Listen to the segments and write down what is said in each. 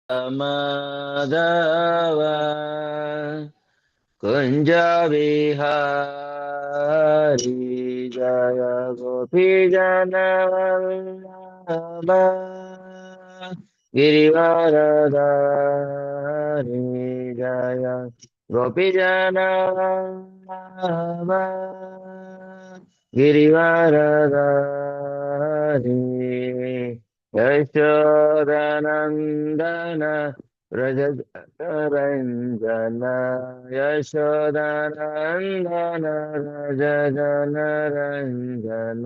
माधव कुंज विहारी जय गोपी जन वल्लभ गिरिवरधारी जय गोपी जन वल्लभ गिरिवरधारी यशोदनन्दन व्रज रंजन यशोदनन्दन व्रज जन रंजन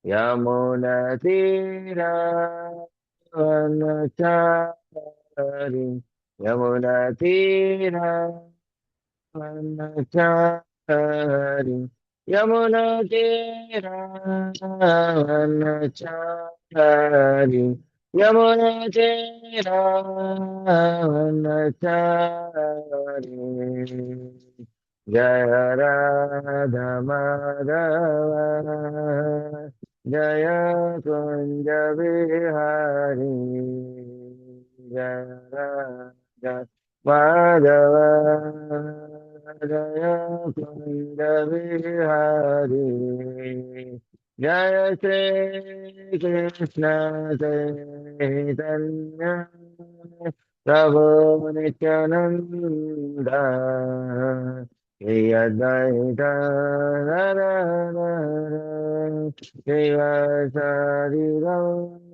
यमुनतीरावनचारि यमुनतीरावनचारि यमुनतीरावनचारि यमुनतीरावनचारि जय राधा माधव जय कुंज बिहारी जय राजा माधव जय कुंज बिहारी जय श्री कृष्ण चैतन्य प्रभु नित्यानंद श्री अद्वैत श्रीवासादि गौरवसवृंद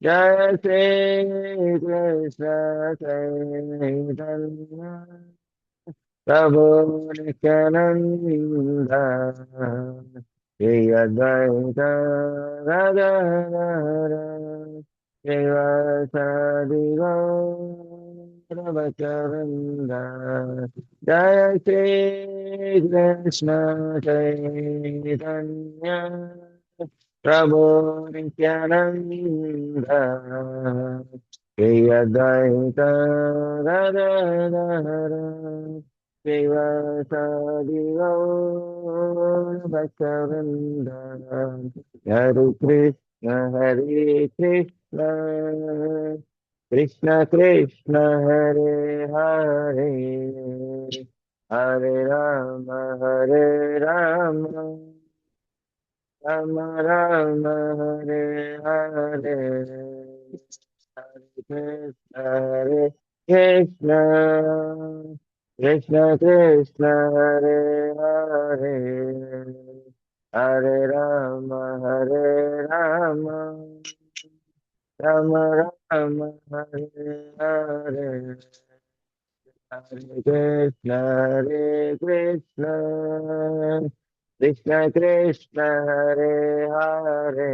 जय श्री कृष्ण चैतन्य प्रभु नित्यानंद श्री अद्वैत गदाधर श्रीवासादि गौरवसवृंद जय श्री कृष्ण चैतन्य प्रभु नित्यानंद श्री अद्वैत गदाधर श्रीवासादि गौरवसवृंद हरे Krishna Krishna Krishna Hare Hare Hare Hare Ram Ram Ram Hare Hare Hare Krishna Krishna Krishna Hare Hare Hare Ram Ram Ram Hare Hare Hare Krishna Krishna Krishna Hare Hare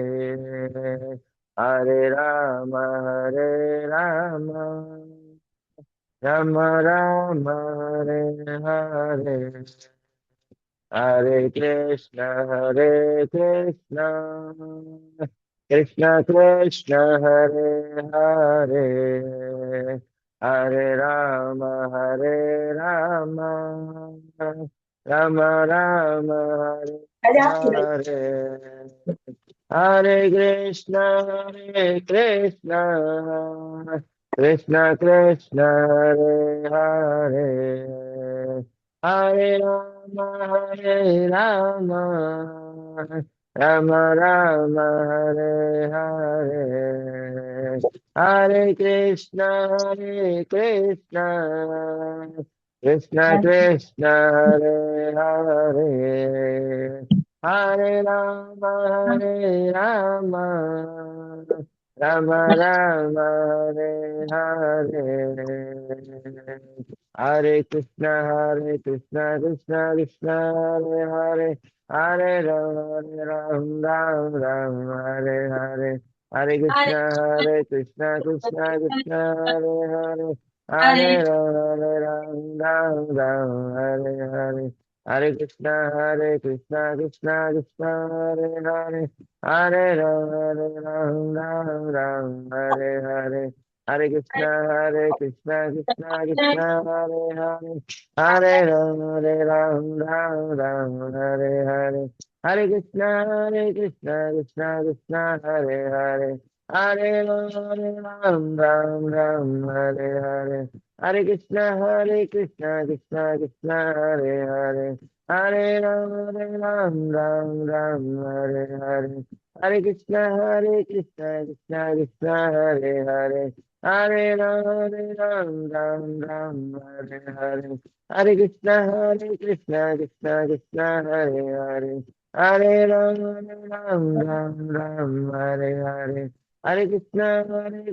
Hare Ram Ram Ram Hare Hare Hare Krishna Krishna Krishna Hare Hare Hare Ram Ram Ram Ram Hare Hare Hare Krishna Krishna Krishna Hare Hare Hare Ram Ram Ram Hare Hare Hare Krishna Krishna Krishna Hare Hare Hare Ram Ram Ram Hare Hare Hare Krishna Krishna Krishna Hare Hare Hare Ram Ram Hare Hare Hare Krishna Krishna Krishna Hare Hare Hare Ram Hare Hare Hare Krishna Krishna Hare Hare Hare Ram Hare Hare Hare Krishna Krishna Krishna Hare Hare Hare Ram Hare Hare Hare Krishna Krishna Krishna Hare Hare Hare Ram, Ram Ram, Hare Hare. Hare Krishna, Krishna Krishna, Hare Hare. Hare Ram, Ram Ram, Hare Hare. Hare Krishna, Krishna Krishna, Hare Hare. Hare Ram, Ram Ram, Hare Hare. Hare Krishna, Krishna Krishna, Hare Hare. Hare Ram, Hare Hare. Hare Krishna,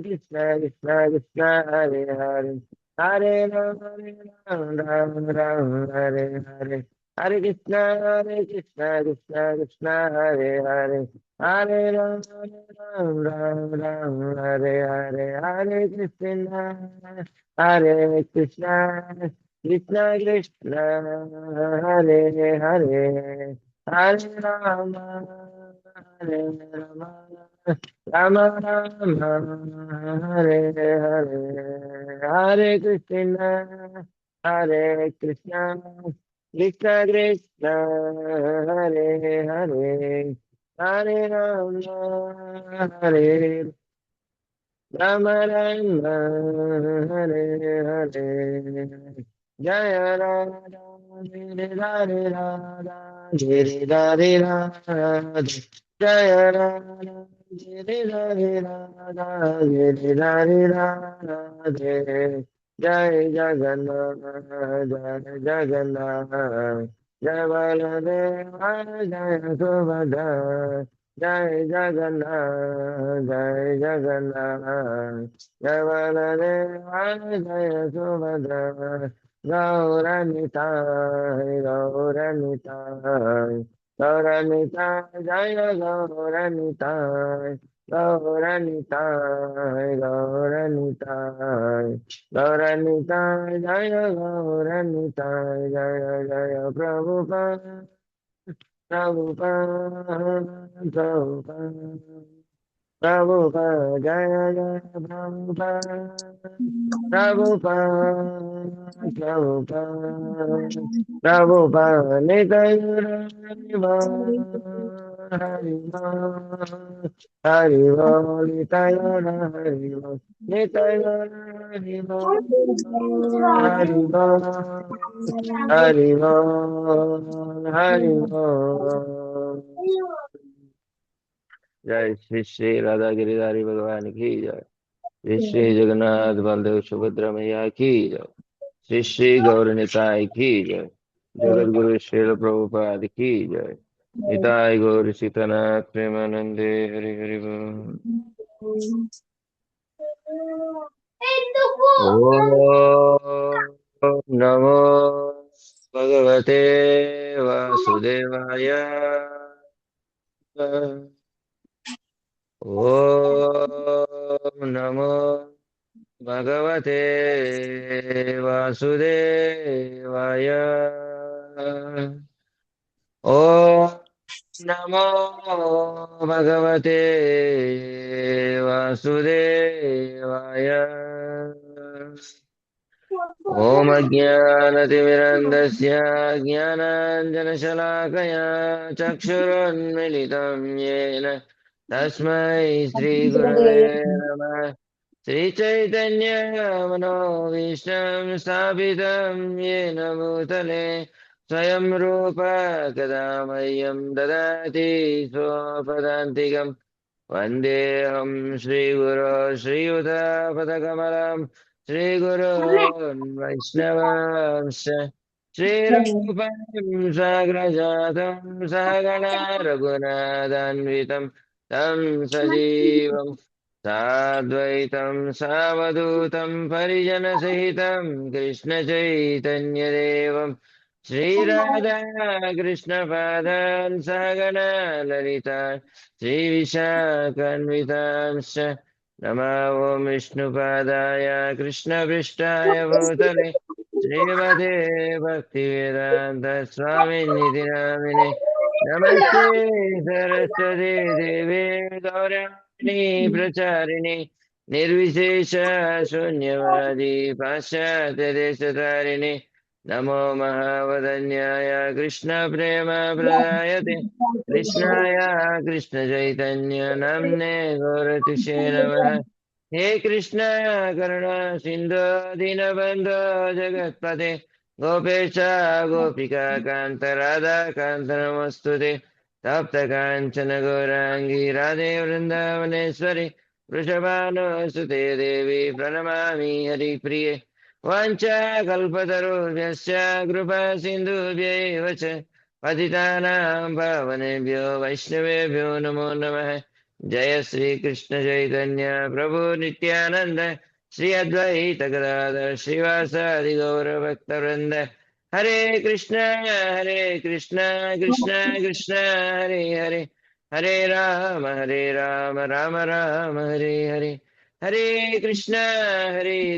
Krishna, Hare Hare. Hare Ram, Hare Hare. Hare Krishna, Hare Hare. Hare Ram, Hare Hare. Hare Krishna, Krishna Krishna, Hare Hare. Hare Rama, Hare Rama. Rama Rama, Hare Hare, Hare Krishna, Hare Krishna, Krishna Krishna, Hare Hare, Hare Rama, Hare Rama Rama, Hare Hare, Jaya Radha, Hare Hare Radha, Hare Hare Radha, Jaya Radha, Hare Hare Radha, Hare Hare Radha, Jai Jagannath, Jai Jagannath, Jai Baladeva, Jai Subhadra, Jai Jagannath, Jai Jagannath, Jai Baladeva, Jai Subhadra, Gauranitai, Gauranitai, Gauranitai, Jaya Gauranitai, Gauranitai, Gauranitai, Gauranitai, Jaya Gauranitai, Jaya Jaya Prabhupada, Prabhupada, Prabhupada. Prabhupada, Jaya Jaya Prabhupada, Prabhupada, Prabhupada, Prabhupada, Nitaya Hariva, Hariva, Hariva, Nitaya Hariva, Nitaya Hariva, Hariva, Hariva, Hariva. जय श्री श्री राधा गिरिधारी भगवान की जय। श्री श्री जगन्नाथ बलदेव सुभद्रा मैया की जय। श्री श्री गौर निताय की जय। जगत गुरु श्रील प्रभुपाद की जय। निताय गौर सीतानाथ प्रेमानंदे हरि हरि बोल। ओम नमो भगवते वासुदेवाय। ओम नमो भगवते वासुदेवाय। ॐ नमो भगवते वासुदेवाय। ॐ अज्ञानतिमिरन्दस्य ज्ञानाञ्जनशलाकया चक्षुरुन्मिलितं येन तस्मै श्रीगुरवे नमः। श्रीचैतन्यमनोभीष्टं स्थापितं येन भूतले स्वयं रूप कदा मह्यं ददाति स्वपदान्तिकम्। वन्देऽहं श्रीगुरो श्रीयुतपदकमलं श्रीगुरोन् वैष्णवांश्च श्रीरूपं साग्रजातं सहगणा रघुनाथान्वितं तं सजीवं साद्वैतं सावधूतं परिजनसहितं कृष्णचैतन्यदेवं श्रीराधा कृष्णपादान् सहगणा ललिता श्रीविशाखान्वितांश्च नमो विष्णुपादाय कृष्णपृष्ठाय भूतले श्रीमते भक्तिवेदान्त स्वामिनिधि नामिने। नमस्ते सरस्वती देवे गौरवाणी प्रचारिणे निर्विशेष शून्यवादी पाश्चात्यदेशतारिणे नमो महावदन्याय कृष्णप्रेम प्रदायते कृष्णाय कृष्णचैतन्य नाम्ने गौरतिषे नमः। हे कृष्ण करुणा सिन्धु दीनबन्धो जगत्पते गोपेश गोपिका कान्त राधा कान्त नमोऽस्तुते। तप्त काञ्चन गौराङ्गी राधे वृन्दावनेश्वरि वृषभानुसुते देवी प्रणमामि हरिप्रिये। वाञ्छाकल्पतरुभ्यश्च कृपा सिन्धुभ्यैव च पतितानां पावनेभ्यो वैष्णवेभ्यो नमो नमः। जय श्री कृष्ण चैतन्य प्रभु नित्यानंद श्री अद्वैत गदाधर श्रीवासादि गौर भक्तवृंद। हरे कृष्ण कृष्ण कृष्ण हरे हरे हरे राम राम राम हरे हरे। हरे कृष्ण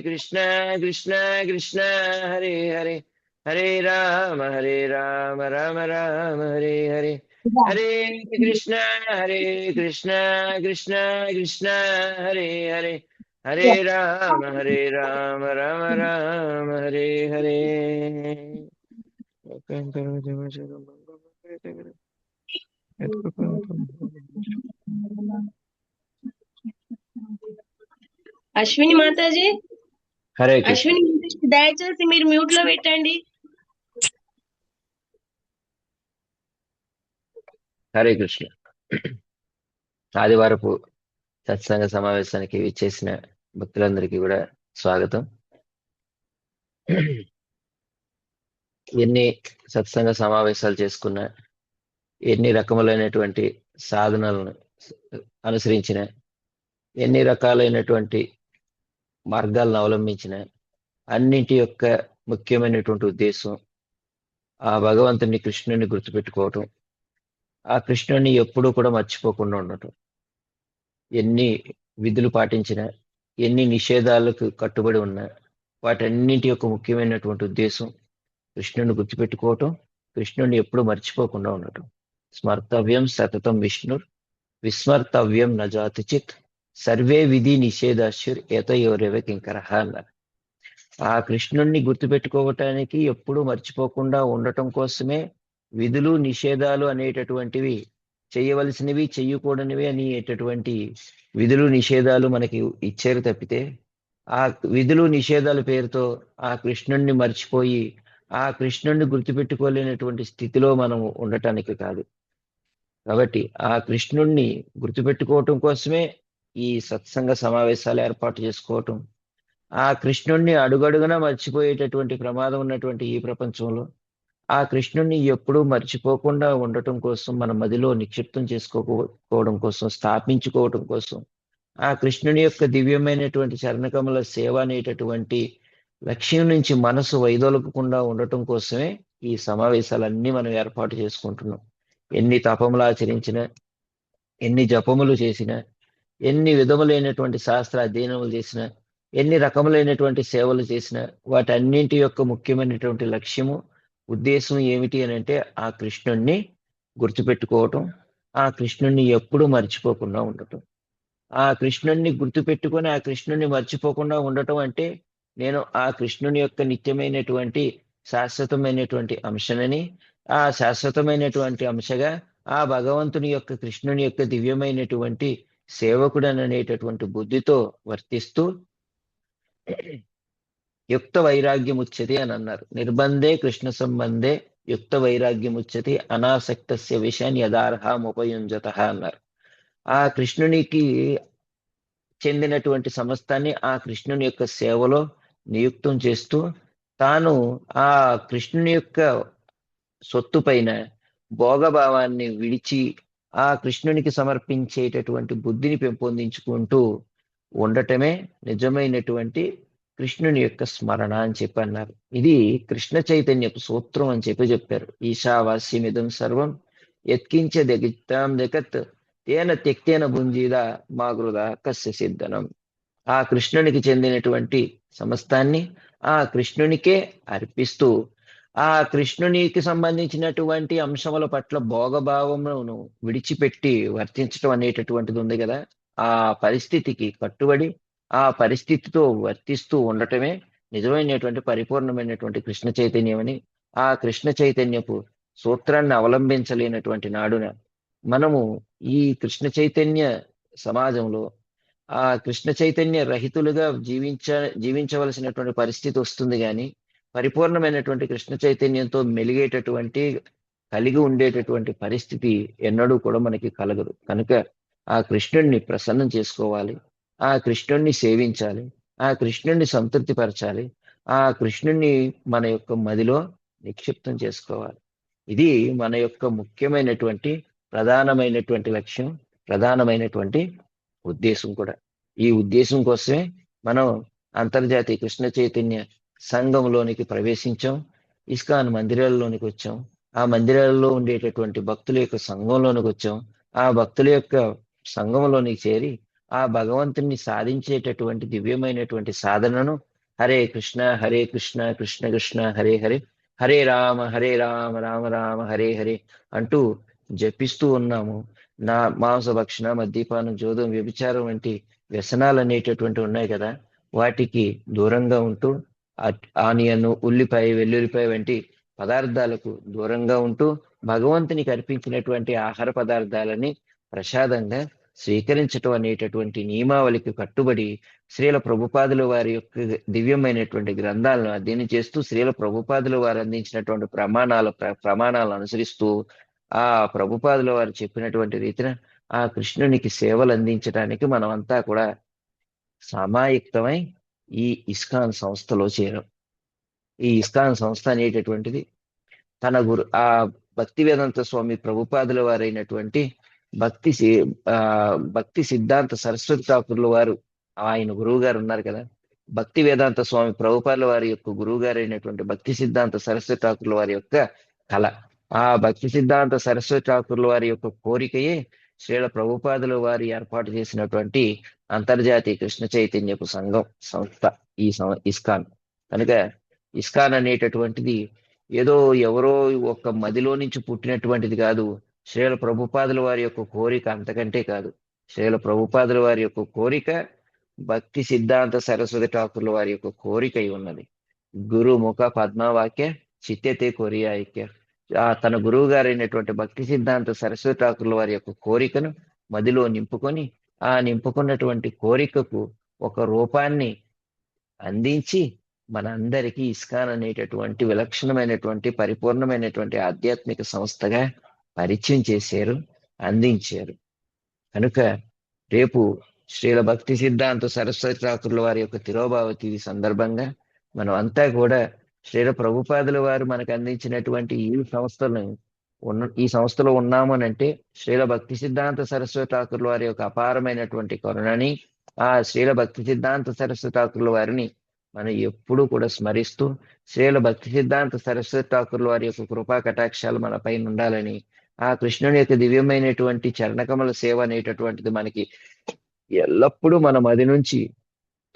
कृष्ण कृष्ण हरे हरे हरे राम राम राम हरे हरे। हरे कृष्ण कृष्ण कृष्ण हरे हरे हरे राम राम राम हरे हरे। అశ్విని మాతాజీ హరే కృష్ణ. అశ్విని మాతాజీ దయచేసి మీరు మ్యూట్ లో పెట్టండి. హరే కృష్ణ. ఆదివారపు సత్సంగ సమావేశానికి విచ్చేసిన భక్తులందరికీ కూడా స్వాగతం. ఎన్ని సత్సంగ సమావేశాలు చేసుకున్నా, ఎన్ని రకములైనటువంటి సాధనలను అనుసరించిన, ఎన్ని రకాలైనటువంటి మార్గాలను అవలంబించిన, అన్నింటి యొక్క ముఖ్యమైనటువంటి ఉద్దేశం ఆ భగవంతుని కృష్ణుని గుర్తుపెట్టుకోవటం, ఆ కృష్ణుని ఎప్పుడూ కూడా మర్చిపోకుండా ఉండటం. ఎన్ని విధులు పాటించినా, ఎన్ని నిషేధాలకు కట్టుబడి ఉన్నా, వాటన్నింటి యొక్క ముఖ్యమైనటువంటి ఉద్దేశం కృష్ణుని గుర్తుపెట్టుకోవటం, కృష్ణుని ఎప్పుడు మర్చిపోకుండా ఉండటం. స్మర్తవ్యం సతతం విష్ణుర్ విస్మర్తవ్యం నజాతిచిత్ సర్వే విధి నిషేధాశ్యుర్ ఏతయోరేవ కింకరః అన్నారు. ఆ కృష్ణుణ్ణి గుర్తుపెట్టుకోవటానికి ఎప్పుడు మర్చిపోకుండా ఉండటం కోసమే విధులు నిషేధాలు అనేటటువంటివి, చేయవలసినవి చెయ్యకూడనివి అనేటటువంటి విధులు నిషేధాలు మనకి ఇచ్చారు తప్పితే, ఆ విధులు నిషేధాల పేరుతో ఆ కృష్ణుణ్ణి మర్చిపోయి ఆ కృష్ణుణ్ణి గుర్తుపెట్టుకోలేనటువంటి స్థితిలో మనం ఉండటానికి కాదు. కాబట్టి ఆ కృష్ణుణ్ణి గుర్తుపెట్టుకోవటం కోసమే ఈ సత్సంగ సమావేశాలు ఏర్పాటు చేసుకోవటం. ఆ కృష్ణుణ్ణి అడుగడుగున మర్చిపోయేటటువంటి ప్రమాదం ఉన్నటువంటి ఈ ప్రపంచంలో ఆ కృష్ణుణ్ణి ఎప్పుడూ మర్చిపోకుండా ఉండటం కోసం, మన మదిలో నిక్షిప్తం చేసుకోవడం కోసం, స్థాపించుకోవటం కోసం, ఆ కృష్ణుని యొక్క దివ్యమైనటువంటి చరణకమల సేవ అనేటటువంటి లక్ష్యం నుంచి మనసు వైదొలగకుండా ఉండటం కోసమే ఈ సమావేశాలన్నీ మనం ఏర్పాటు చేసుకుంటున్నాం. ఎన్ని తపములు ఆచరించినా, ఎన్ని జపములు చేసినా, ఎన్ని విధములైనటువంటి శాస్త్ర అధ్యయనములు చేసినా, ఎన్ని రకములైనటువంటి సేవలు చేసినా, వాటన్నింటి యొక్క ముఖ్యమైనటువంటి లక్ష్యము, ఉద్దేశం ఏమిటి అని అంటే ఆ కృష్ణుణ్ణి గుర్తుపెట్టుకోవటం, ఆ కృష్ణుణ్ణి ఎప్పుడూ మర్చిపోకుండా ఉండటం. ఆ కృష్ణుణ్ణి గుర్తుపెట్టుకొని ఆ కృష్ణుణ్ణి మర్చిపోకుండా ఉండటం అంటే, నేను ఆ కృష్ణుని యొక్క నిత్యమైనటువంటి శాశ్వతమైనటువంటి అంశనని, ఆ శాశ్వతమైనటువంటి అంశగా ఆ భగవంతుని యొక్క కృష్ణుని యొక్క దివ్యమైనటువంటి సేవకుడననేటటువంటి బుద్ధితో వర్తిస్తూ యుక్త వైరాగ్యముచ్యతి అని అన్నారు. నిర్బంధే కృష్ణ సంబంధే యుక్త వైరాగ్యముచ్యతి అనాసక్తస్య విషయాన్ని యదార్హముపయుంజత అన్నారు. ఆ కృష్ణునికి చెందినటువంటి సమస్తాన్ని ఆ కృష్ణుని యొక్క సేవలో నియుక్తం చేస్తూ, తాను ఆ కృష్ణుని యొక్క సొత్తు పైన భోగభావాన్ని విడిచి ఆ కృష్ణునికి సమర్పించేటటువంటి బుద్ధిని పెంపొందించుకుంటూ ఉండటమే నిజమైనటువంటి కృష్ణుని యొక్క స్మరణ అని చెప్పి అన్నారు. ఇది కృష్ణ చైతన్యపు సూత్రం అని చెప్పారు. ఈశావాస్యమిదం సర్వం యత్కించ జగత్తాం జగత్ తేన త్యక్తేన భుంజీద మా గృద కస్య సిద్ధనం. ఆ కృష్ణునికి చెందినటువంటి సమస్తాన్ని ఆ కృష్ణునికే అర్పిస్తూ, ఆ కృష్ణునికి సంబంధించినటువంటి అంశముల పట్ల భోగభావమును విడిచిపెట్టి వర్తించటం అనేటటువంటిది ఉంది కదా, ఆ పరిస్థితికి కట్టుబడి ఆ పరిస్థితితో వర్తిస్తూ ఉండటమే నిజమైనటువంటి పరిపూర్ణమైనటువంటి కృష్ణ చైతన్యం అని, ఆ కృష్ణ చైతన్యపు సూత్రాన్ని అవలంబించలేనటువంటి నాడున మనము ఈ కృష్ణ చైతన్య సమాజంలో ఆ కృష్ణ చైతన్య రహితులుగా జీవించవలసినటువంటి పరిస్థితి వస్తుంది కానీ పరిపూర్ణమైనటువంటి కృష్ణ చైతన్యంతో మెలిగేటటువంటి కలిగి ఉండేటటువంటి పరిస్థితి ఎన్నడూ కూడా మనకి కలగదు. కనుక ఆ కృష్ణుణ్ణి ప్రసన్నం చేసుకోవాలి, ఆ కృష్ణుణ్ణి సేవించాలి, ఆ కృష్ణుణ్ణి సంతృప్తిపరచాలి, ఆ కృష్ణుణ్ణి మన యొక్క మదిలో నిక్షిప్తం చేసుకోవాలి. ఇది మన యొక్క ముఖ్యమైనటువంటి ప్రధానమైనటువంటి లక్ష్యం, ప్రధానమైనటువంటి ఉద్దేశం కూడా. ఈ ఉద్దేశం కోసమే మనం అంతర్జాతీయ కృష్ణ చైతన్య సంఘంలోనికి ప్రవేశించాం, ఇస్కాన్ మందిరాల్లోనికి వచ్చాం, ఆ మందిరాల్లో ఉండేటటువంటి భక్తుల యొక్క సంఘంలోనికి వచ్చాం, ఆ భక్తుల యొక్క సంఘంలోనికి చేరి ఆ భగవంతుణ్ణి సాధించేటటువంటి దివ్యమైనటువంటి సాధనను హరే కృష్ణ కృష్ణ కృష్ణ హరే హరే, హరే రామ రామ రామ హరే హరే అంటూ జపిస్తూ ఉన్నాము. నా మాంసభక్షణ, మద్యపానం, జోదం, వ్యభిచారం వంటి వ్యసనాలు అనేటటువంటి ఉన్నాయి కదా, వాటికి దూరంగా ఉంటూ ఆనియన్, ఉల్లిపాయ, వెల్లుల్లిపాయ వంటి పదార్థాలకు దూరంగా ఉంటూ భగవంతునికి అర్పించినటువంటి ఆహార పదార్థాలని ప్రసాదంగా స్వీకరించటం అనేటటువంటి నియమావళికి కట్టుబడి శ్రీల ప్రభుపాదుల వారి యొక్క దివ్యమైనటువంటి గ్రంథాలను అధ్యయనం చేస్తూ శ్రీల ప్రభుపాదుల వారు అందించినటువంటి ప్రమాణాలను అనుసరిస్తూ ఆ ప్రభుపాదుల వారు చెప్పినటువంటి రీతిన ఆ కృష్ణునికి సేవలు అందించడానికి మనం అంతా కూడా సమాయుక్తమై ఈ ఇస్కాన్ సంస్థలో చేరాం. ఈ ఇస్కాన్ సంస్థ అనేటటువంటిది తన ఆ భక్తి వేదాంత స్వామి ప్రభుపాదుల వారైనటువంటి భక్తి సిద్ధాంత సరస్వతి ఠాకూర్ల వారు, ఆయన గురువు గారు ఉన్నారు కదా, భక్తి వేదాంత స్వామి ప్రభుపాదుల వారి యొక్క గురువు గారు అయినటువంటి భక్తి సిద్ధాంత సరస్వతి ఠాకూర్ల వారి యొక్క కళ. ఆ భక్తి సిద్ధాంత సరస్వతి ఠాకూర్ల వారి యొక్క కోరికయే శ్రీల ప్రభుపాదుల వారి ఏర్పాటు చేసినటువంటి అంతర్జాతీయ కృష్ణ చైతన్యపు సంస్థ ఈ ఇస్కాన్. కనుక ఇస్కాన్ అనేటటువంటిది ఏదో ఎవరో ఒక మదిలో నుంచి పుట్టినటువంటిది కాదు. శ్రీల ప్రభుపాదుల వారి యొక్క కోరిక అంతకంటే కాదు. శ్రీల ప్రభుపాదుల వారి యొక్క కోరిక భక్తి సిద్ధాంత సరస్వతి ఠాకూర్ల వారి యొక్క కోరిక అయి ఉన్నది. గురు ముఖ పద్మవాక్య చిత్తతే కొరియా ఐక్య. తన గురువు గారైనటువంటి భక్తి సిద్ధాంత సరస్వతి ఠాకూర్ల వారి యొక్క కోరికను మదిలో నింపుకొని ఆ నింపుకున్నటువంటి కోరికకు ఒక రూపాన్ని అందించి మనందరికీ ఇస్కాన్ అనేటటువంటి విలక్షణమైనటువంటి పరిపూర్ణమైనటువంటి ఆధ్యాత్మిక సంస్థగా పరిచయం చేశారు, అందించారు. కనుక రేపు శ్రీల భక్తి సిద్ధాంత సరస్వతి ఠాకూర్ల వారి యొక్క తిరోభావ తిథి సందర్భంగా మనం అంతా కూడా శ్రీల ప్రభుపాదుల వారు మనకు అందించినటువంటి ఈ సంస్థలో ఉన్నామనంటే శ్రీల భక్తి సిద్ధాంత సరస్వతి ఠాకూర్ల వారి యొక్క అపారమైనటువంటి కరుణని, ఆ శ్రీల భక్తి సిద్ధాంత సరస్వతి ఠాకూర్ల వారిని మనం ఎప్పుడూ కూడా స్మరిస్తూ శ్రీల భక్తి సిద్ధాంత సరస్వతి ఠాకూర్ల వారి యొక్క కృపా కటాక్షాలు మన పైన ఉండాలని, ఆ కృష్ణుని యొక్క దివ్యమైనటువంటి చరణకమల సేవ అనేటటువంటిది మనకి ఎల్లప్పుడూ మన మది నుంచి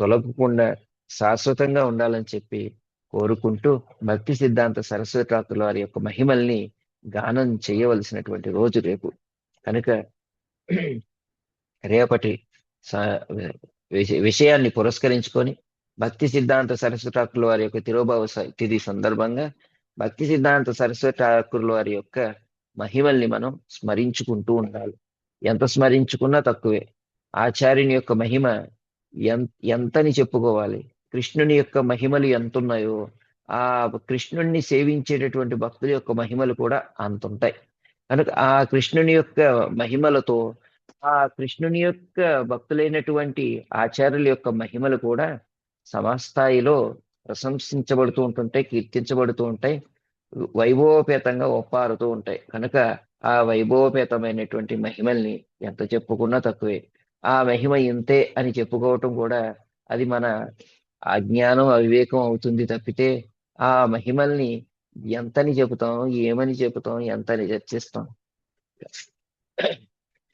తొలగకుండా శాశ్వతంగా ఉండాలని చెప్పి కోరుకుంటూ భక్తి సిద్ధాంత సరస్వతి ఠాకూర్ల వారి యొక్క మహిమల్ని గానం చేయవలసినటువంటి రోజు రేపు. కనుక రేపటి విషయాన్ని పురస్కరించుకొని భక్తి సిద్ధాంత సరస్వతి ఠాకూర్ల వారి యొక్క తిరోభావ తిథి సందర్భంగా భక్తి సిద్ధాంత సరస్వతి ఠాకూర్ల వారి యొక్క మహిమల్ని మనం స్మరించుకుంటూ ఉండాలి. ఎంత స్మరించుకున్నా తక్కువే. ఆచార్యుని యొక్క మహిమ ఎంతని చెప్పుకోవాలి, కృష్ణుని యొక్క మహిమలు ఎంతున్నాయో ఆ కృష్ణుణ్ణి సేవించేటటువంటి భక్తుల యొక్క మహిమలు కూడా అంతుంటాయి. కనుక ఆ కృష్ణుని యొక్క మహిమలతో ఆ కృష్ణుని యొక్క భక్తులైనటువంటి ఆచార్యుల యొక్క మహిమలు కూడా సమస్థాయిలో ప్రశంసించబడుతూ ఉంటుంటాయి, కీర్తించబడుతూ ఉంటాయి, వైభవోపేతంగా ఒప్పారుతూ ఉంటాయి. కనుక ఆ వైభవోపేతమైనటువంటి మహిమల్ని ఎంత చెప్పుకున్నా తక్కువే. ఆ మహిమ ఇంతే అని చెప్పుకోవటం కూడా అది మన అజ్ఞానం, అవివేకం అవుతుంది తప్పితే ఆ మహిమల్ని ఎంతని చెబుతాం, ఏమని చెబుతాం, ఎంతని చర్చిస్తాం.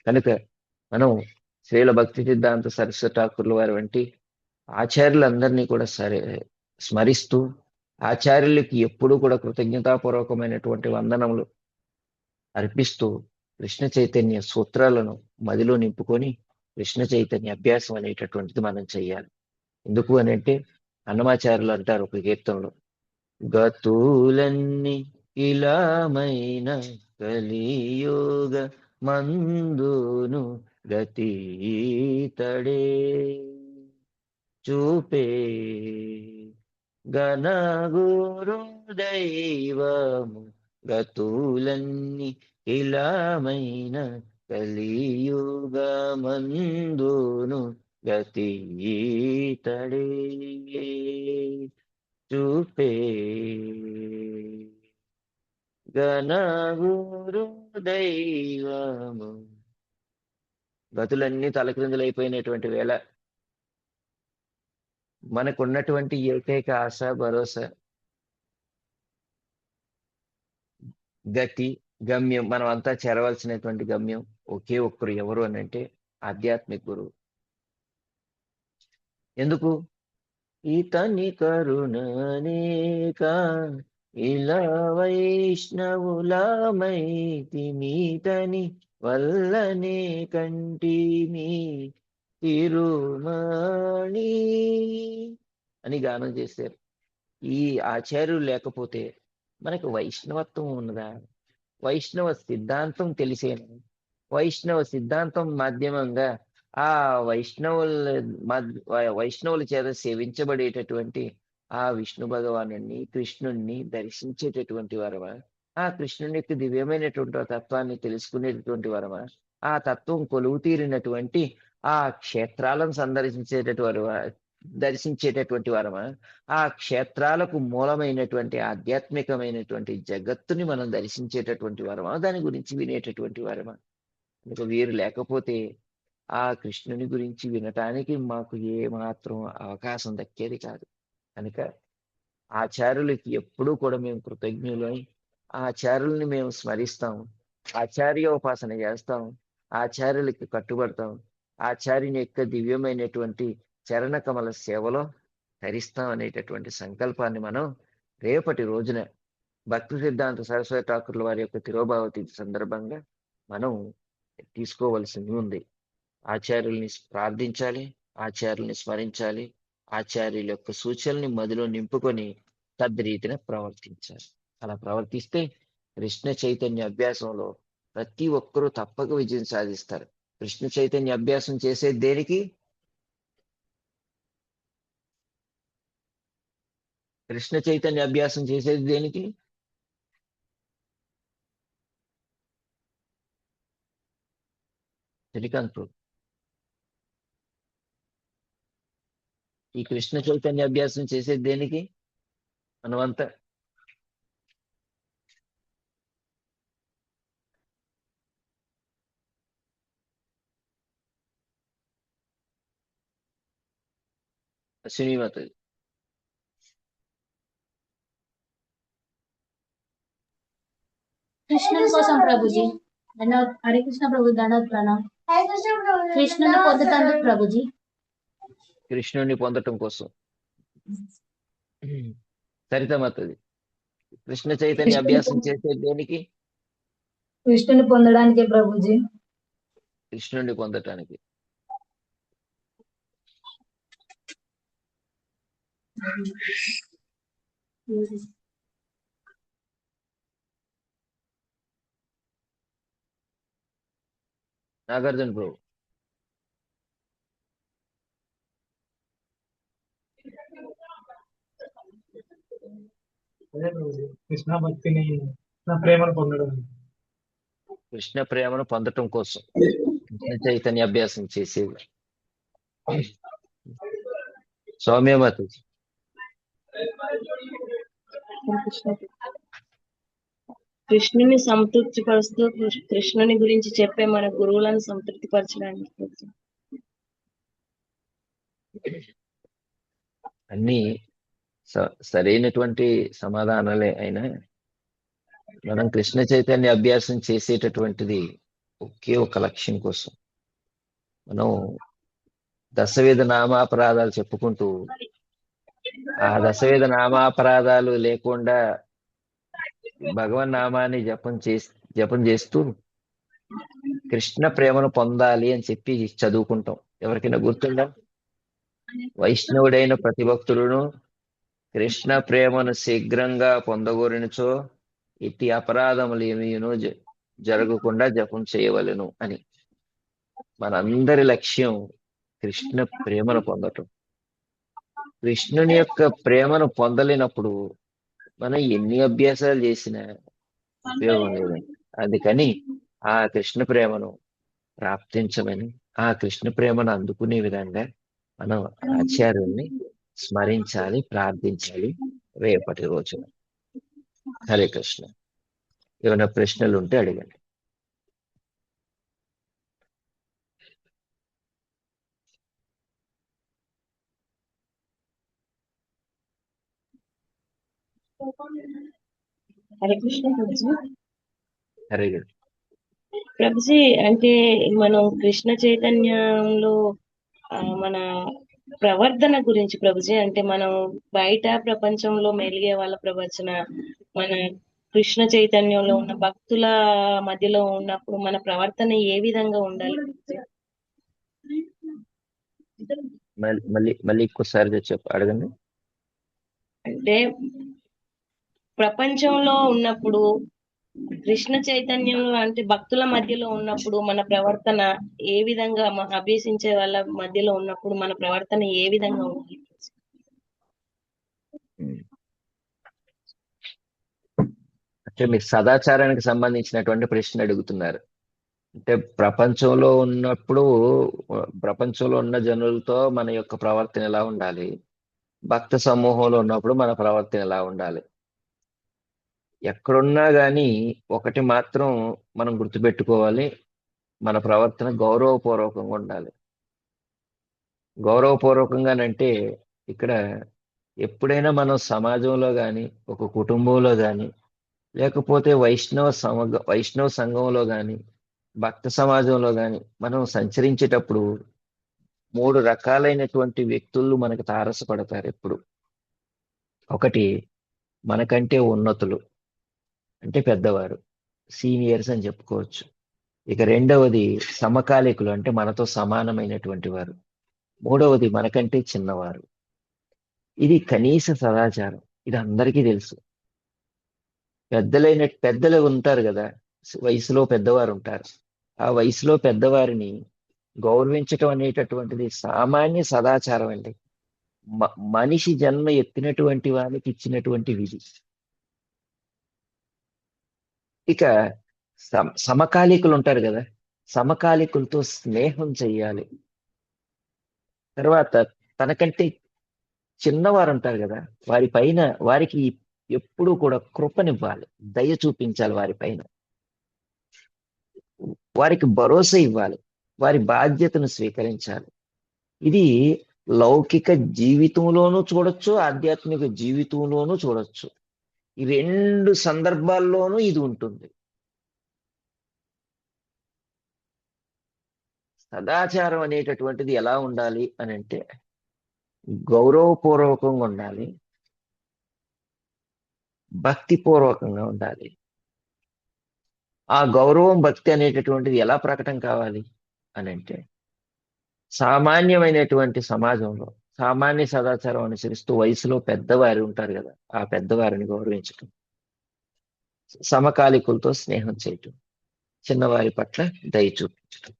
కనుక మనం శ్రీల భక్తి సిద్ధాంత సరస్వతి ఠాకూర్ల వారి వంటి ఆచార్యులందరినీ కూడా స్మరిస్తూ ఆచార్యులకి ఎప్పుడూ కూడా కృతజ్ఞతాపూర్వకమైనటువంటి వందనములు అర్పిస్తూ కృష్ణ చైతన్య సూత్రాలను మదిలో నింపుకొని కృష్ణ చైతన్య అభ్యాసం అనేటటువంటిది మనం చెయ్యాలి. ఎందుకు అని అంటే అన్నమాచార్యులు అంటారు ఒక కీర్తనలో, గతులన్నీ ఇలామైన కలియోగ మందును గతీతడే చూపే గణగురు దైవము గతులన్నీ ఇలామైన కలియుగ మందును గతీతడే చూపే గణగురు దైవము. గతులన్నీ తలక్రిందులైపోయినటువంటి వేళ మనకున్నటువంటి ఏకైక ఆశ భరోసా గతి గమ్యం, మనం అంతా చేరవలసినటువంటి గమ్యం ఒకే ఒక్కరు, ఎవరు అని అంటే ఆధ్యాత్మిక గురువు. ఎందుకు? ఇతని కరుణనేక ఇలా వైష్ణవులమైతిమీతని వల్లనే కంటిమి తిరుమణి అని గానం చేశారు. ఈ ఆచార్యులు లేకపోతే మనకు వైష్ణవత్వం ఉన్నదా? వైష్ణవ సిద్ధాంతం తెలిసేను. వైష్ణవ సిద్ధాంతం మాధ్యమంగా ఆ వైష్ణవుల చేత సేవించబడేటటువంటి ఆ విష్ణు భగవాను కృష్ణుణ్ణి దర్శించేటటువంటి వారమా? ఆ కృష్ణుని యొక్క దివ్యమైనటువంటి తత్వాన్ని తెలుసుకునేటటువంటి వారమా? ఆ తత్వం కొలువు తీరినటువంటి ఆ క్షేత్రాలను దర్శించేటటువంటి వారమా? ఆ క్షేత్రాలకు మూలమైనటువంటి ఆధ్యాత్మికమైనటువంటి జగత్తుని మనం దర్శించేటటువంటి వారమా? దాని గురించి వినేటటువంటి వారమా? ఇంకా వీరు లేకపోతే ఆ కృష్ణుని గురించి వినటానికి మాకు ఏ మాత్రం అవకాశం దక్కేది కాదు. కనుక ఆచార్యులకి ఎప్పుడూ కూడా మేము కృతజ్ఞులై ఆచార్యుల్ని మేము స్మరిస్తాం, ఆచార్యోపాసన చేస్తాం, ఆచార్యులకి కట్టుబడతాం, ఆచార్యుని యొక్క దివ్యమైనటువంటి చరణ కమల సేవలో ధరిస్తాం అనేటటువంటి సంకల్పాన్ని మనం రేపటి రోజున భక్తి సిద్ధాంత సరస్వతి ఠాకూర్ల వారి యొక్క తిరోభావ తిథి సందర్భంగా మనం తీసుకోవలసింది ఉంది. ఆచార్యుల్ని ప్రార్థించాలి, ఆచార్యుల్ని స్మరించాలి, ఆచార్యుల యొక్క సూచనల్ని మదిలో నింపుకొని తద్రీతిన ప్రవర్తించాలి. అలా ప్రవర్తిస్తే కృష్ణ చైతన్య అభ్యాసంలో ప్రతి ఒక్కరూ తప్పక విజయం సాధిస్తారు. కృష్ణ చైతన్య అభ్యాసం చేసేది దేనికి? కృష్ణ చైతన్య అభ్యాసం చేసేది దేనికి? శ్రీకాంత్, ఈ కృష్ణ చైతన్య అభ్యాసం చేసేది దేనికి? మనమంతా అశ్విని కృష్ణుని కోసం ప్రభుజీ. హరే కృష్ణ ప్రభు, దండవత్ ప్రణాం. కృష్ణుని పొందుతందుకు ప్రభుజీ. కృష్ణుడిని పొందటం కోసం. సరితమవుతుంది. కృష్ణ చైతన్య అభ్యాసం చేసేది దేనికి? కృష్ణుని పొందడానికి ప్రభుజీ. కృష్ణుడిని పొందటానికి. నాగార్జున ప్రభు, కృష్ణ భక్తిని, కృష్ణ ప్రేమను పొందడం. కృష్ణ ప్రేమను పొందటం కోసం కృష్ణ చైతన్య అభ్యాసం చేసేది. సౌమ్యమతి, కృష్ణుని సంతృప్తి పరుస్తూ కృష్ణుని గురించి చెప్పే మన గురువులను సంతృప్తి పరచడానికి అన్ని సరైనటువంటి సమాధానాలే అయినా మనం కృష్ణ చైతన్య అభ్యాసం చేసేటటువంటిది ఒకే ఒక లక్ష్యం కోసం. మనం దశవిధ నామాపరాధాలు చెప్పుకుంటూ ఆ దశవిధ నామాపరాధాలు లేకుండా భగవన్ నామాన్ని జపం చేస్తూ కృష్ణ ప్రేమను పొందాలి అని చెప్పి చదువుకుంటాం. ఎవరికైనా గుర్తుందా? వైష్ణవుడైన ప్రతి భక్తుడును కృష్ణ ప్రేమను శీఘ్రంగా పొందగోరినచో ఇట్టి అపరాధములు ఏమీను జరగకుండా జపం చేయవలెను అని. మనందరి లక్ష్యం కృష్ణ ప్రేమను పొందటం. కృష్ణుని యొక్క ప్రేమను పొందలేనప్పుడు మనం ఎన్ని అభ్యాసాలు చేసినా ఉపయోగం లేదండి. అందుకని ఆ కృష్ణ ప్రేమను ప్రాప్తించమని, ఆ కృష్ణ ప్రేమను అందుకునే విధంగా మనం ఆచార్యుల్ని స్మరించాలి, ప్రార్థించాలి రేపటి రోజున. హరే కృష్ణ. ఏమైనా ప్రశ్నలు ఉంటే అడగండి. హరే కృష్ణ ప్రభుజీ. హరే కృష్ణ. ప్రభుజీ అంటే మనం కృష్ణ చైతన్యంలో మన ప్రవర్తన గురించి ప్రభుజీ, అంటే మనం బయట ప్రపంచంలో మెలిగే వాళ్ళ ప్రవచన, మన కృష్ణ చైతన్యంలో ఉన్న భక్తుల మధ్యలో ఉన్నప్పుడు మన ప్రవర్తన ఏ విధంగా ఉండాలి ప్రభుజీ? మళ్ళీ మళ్ళీ ఇంకోసారి చెప్పు, అడగండి. అంటే ప్రపంచంలో ఉన్నప్పుడు కృష్ణ చైతన్యంలో అంటే భక్తుల మధ్యలో ఉన్నప్పుడు మన ప్రవర్తన ఏ విధంగా, అభ్యసించే వాళ్ళ మధ్యలో ఉన్నప్పుడు మన ప్రవర్తన ఏ విధంగా ఉండాలి? అంటే మీరు సదాచారానికి సంబంధించినటువంటి ప్రశ్న అడుగుతున్నారు. అంటే ప్రపంచంలో ఉన్నప్పుడు ప్రపంచంలో ఉన్న జనులతో మన యొక్క ప్రవర్తన ఎలా ఉండాలి, భక్త సమూహంలో ఉన్నప్పుడు మన ప్రవర్తన ఎలా ఉండాలి. ఎక్కడున్నా గానీ ఒకటి మాత్రం మనం గుర్తుపెట్టుకోవాలి, మన ప్రవర్తన గౌరవపూర్వకంగా ఉండాలి. గౌరవపూర్వకంగానంటే ఇక్కడ ఎప్పుడైనా మనం సమాజంలో కానీ, ఒక కుటుంబంలో కానీ, లేకపోతే వైష్ణవ సంఘంలో కానీ, భక్త సమాజంలో కానీ మనం సంచరించేటప్పుడు 3 రకాలైనటువంటి వ్యక్తులు మనకు తారసపడతారు ఎప్పుడు. ఒకటి మనకంటే ఉన్నతులు, అంటే పెద్దవారు, సీనియర్స్ అని చెప్పుకోవచ్చు. ఇక రెండవది సమకాలీకులు, అంటే మనతో సమానమైనటువంటి వారు. మూడవది మనకంటే చిన్నవారు. ఇది కనీస సదాచారం, ఇది అందరికీ తెలుసు. పెద్దలు ఉంటారు కదా, వయసులో పెద్దవారు ఉంటారు. ఆ వయసులో పెద్దవారిని గౌరవించటం అనేటటువంటిది సామాన్య సదాచారం అండి. మనిషి జన్మ ఎత్తినటువంటి వానికి ఇచ్చినటువంటి విధి. ఇక సమకాలీకులు ఉంటారు కదా, సమకాలీకులతో స్నేహం చెయ్యాలి. తర్వాత తనకంటే చిన్నవారు ఉంటారు కదా, వారికి ఎప్పుడూ కూడా కృపనివ్వాలి, దయ చూపించాలి వారి పైన, వారికి భరోసా ఇవ్వాలి, వారి బాధ్యతను స్వీకరించాలి. ఇది లౌకిక జీవితంలోనూ చూడొచ్చు, ఆధ్యాత్మిక జీవితంలోనూ చూడొచ్చు. ఈ 2 సందర్భాల్లోనూ ఇది ఉంటుంది. సదాచారం అనేటటువంటిది ఎలా ఉండాలి అని అంటే గౌరవపూర్వకంగా ఉండాలి, భక్తిపూర్వకంగా ఉండాలి. ఆ గౌరవం, భక్తి అనేటటువంటిది ఎలా ప్రకటన కావాలి అని అంటే సామాన్యమైనటువంటి సమాజంలో సామాన్య సదాచారం అనుసరిస్తూ వయసులో పెద్దవారు ఉంటారు కదా, ఆ పెద్దవారిని గౌరవించటం, సమకాలీకులతో స్నేహం చేయటం, చిన్నవారి పట్ల దయ చూపించటం.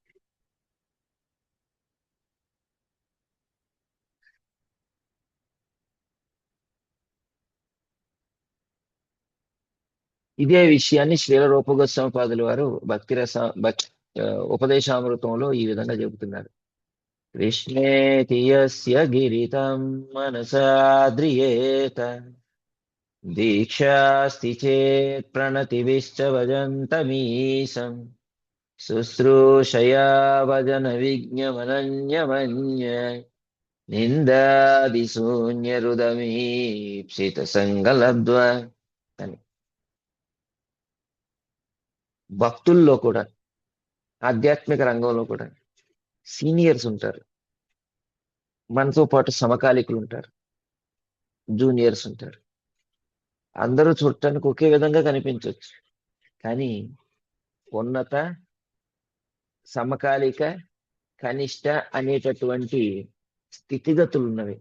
ఇదే విషయాన్ని శ్రీల రూప గోస్వామిపాదుల వారు ఉపదేశామృతంలో ఈ విధంగా చెబుతున్నారు. కృష్ణేతి యస్య గిరితం మనసాద్రియేత దీక్షాస్తి చేత్ ప్రణతిభిశ్చ భజంతమీశం శుశ్రూషయా భజన విజ్ఞమనన్యమన్య నిందాదిశూన్యరుదమీప్సిత సంగలద్వ అని. భక్తుల్లో కూడా, ఆధ్యాత్మిక రంగంలో కూడా సీనియర్స్ ఉంటారు, మనతో పాటు సమకాలీకులు ఉంటారు, జూనియర్స్ ఉంటారు. అందరూ చూడటానికి ఒకే విధంగా కనిపించవచ్చు, కానీ ఉన్నత, సమకాలిక, కనిష్ట అనేటటువంటి స్థితిగతులు ఉన్నవి.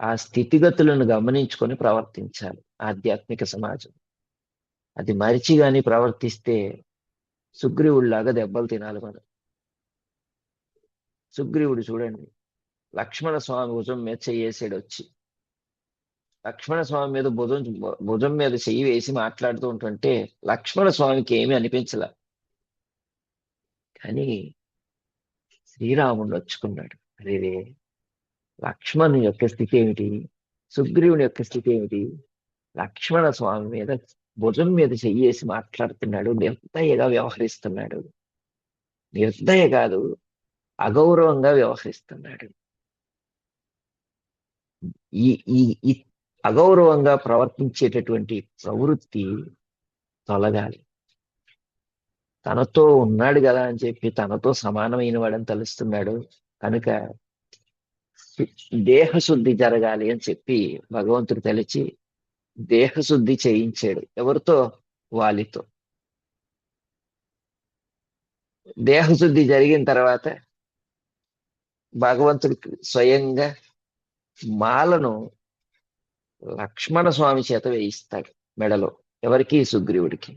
ఆ స్థితిగతులను గమనించుకొని ప్రవర్తించాలి ఆధ్యాత్మిక సమాజం. అది మరిచి గాని ప్రవర్తిస్తే సుగ్రీవుడిలాగా దెబ్బలు తినాలి మనం. సుగ్రీవుడు చూడండి, లక్ష్మణ స్వామి భుజం మీద చెయ్యేసాడు వచ్చి. లక్ష్మణ స్వామి మీద భుజం మీద చెయ్యి వేసి మాట్లాడుతూ ఉంటుంటే లక్ష్మణ స్వామికి ఏమీ అనిపించలే. కానీ శ్రీరాముడు నొచ్చుకున్నాడు. అరే, లక్ష్మణుని యొక్క స్థితి ఏమిటి, సుగ్రీవుని యొక్క స్థితి ఏమిటి? లక్ష్మణ స్వామి మీద భుజం మీద చెయ్యేసి మాట్లాడుతున్నాడు, నిర్దయగా వ్యవహరిస్తున్నాడు. నిర్దయ కాదు, అగౌరవంగా వ్యవహరిస్తున్నాడు. ఈ ఈ ఈ అగౌరవంగా ప్రవర్తించేటటువంటి ప్రవృత్తి తొలగాలి. తనతో ఉన్నాడు కదా అని చెప్పి తనతో సమానమైన వాడని తలుస్తున్నాడు కనుక దేహశుద్ధి జరగాలి అని చెప్పి భగవంతుడు తలిచి దేహశుద్ధి చేయించాడు. ఎవరితో? వాలితో. దేహశుద్ధి జరిగిన తర్వాత భగవంతుడికి స్వయంగా మాలను లక్ష్మణ స్వామి చేత వేయిస్తాడు మెడలో. ఎవరికి? సుగ్రీవుడికి.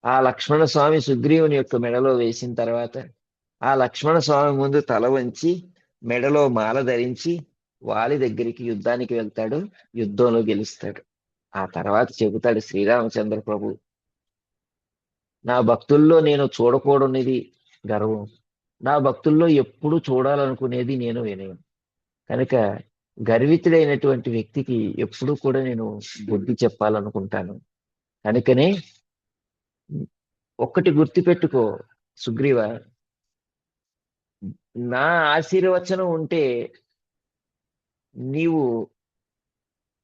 ఆ లక్ష్మణ స్వామి సుగ్రీవుని యొక్క మెడలో వేసిన తర్వాత ఆ లక్ష్మణ స్వామి ముందు తల వంచి మెడలో మాల ధరించి వాలి దగ్గరికి యుద్ధానికి వెళ్తాడు. యుద్ధంలో గెలుస్తాడు. ఆ తర్వాత చెబుతాడు శ్రీరామచంద్ర ప్రభు, నా భక్తుల్లో నేను చూడకూడనిది గర్వం, నా భక్తుల్లో ఎప్పుడు చూడాలనుకునేది నేను వినయం. కనుక గర్వితుడైనటువంటి వ్యక్తికి ఎప్పుడు కూడా నేను బుద్ధి చెప్పాలనుకుంటాను. కనుకనే ఒక్కటి గుర్తుపెట్టుకో సుగ్రీవ, నా ఆశీర్వచనం ఉంటే నీవు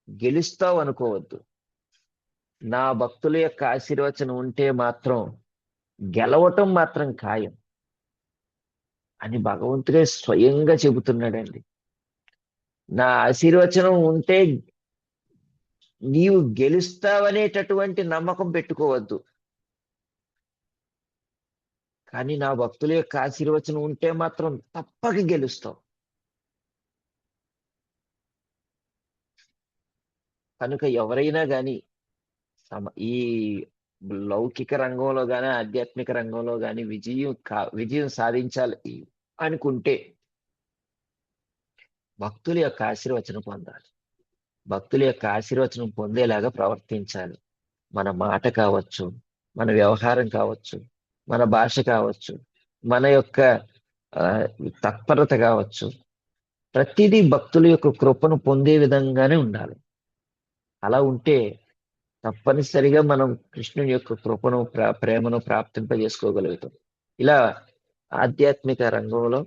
గెలుస్తావు అనుకోవద్దు. నా భక్తుల యొక్క ఆశీర్వచనం ఉంటే మాత్రం గెలవటం మాత్రం ఖాయం అని భగవంతుడే స్వయంగా చెబుతున్నాడండి. నా ఆశీర్వచనం ఉంటే నీవు గెలుస్తావనేటటువంటి నమ్మకం పెట్టుకోవద్దు, కానీ నా భక్తుల యొక్క ఆశీర్వచనం ఉంటే మాత్రం తప్పక గెలుస్తావు. కనుక ఎవరైనా కానీ ఈ లౌకిక రంగంలో కానీ ఆధ్యాత్మిక రంగంలో కానీ విజయం సాధించాలి అనుకుంటే భక్తుల యొక్క ఆశీర్వచనం పొందాలి. భక్తుల యొక్క ఆశీర్వచనం పొందేలాగా ప్రవర్తించాలి. మన మాట కావచ్చు, మన వ్యవహారం కావచ్చు, మన భాష కావచ్చు, మన యొక్క తత్పరత కావచ్చు, ప్రతిదీ భక్తుల యొక్క కృపను పొందే విధంగానే ఉండాలి. అలా ఉంటే తప్పనిసరిగా మనం కృష్ణుని యొక్క కృపను ప్రేమను ప్రాప్తింపజేసుకోగలుగుతాం. ఇలా ఆధ్యాత్మిక రంగంలో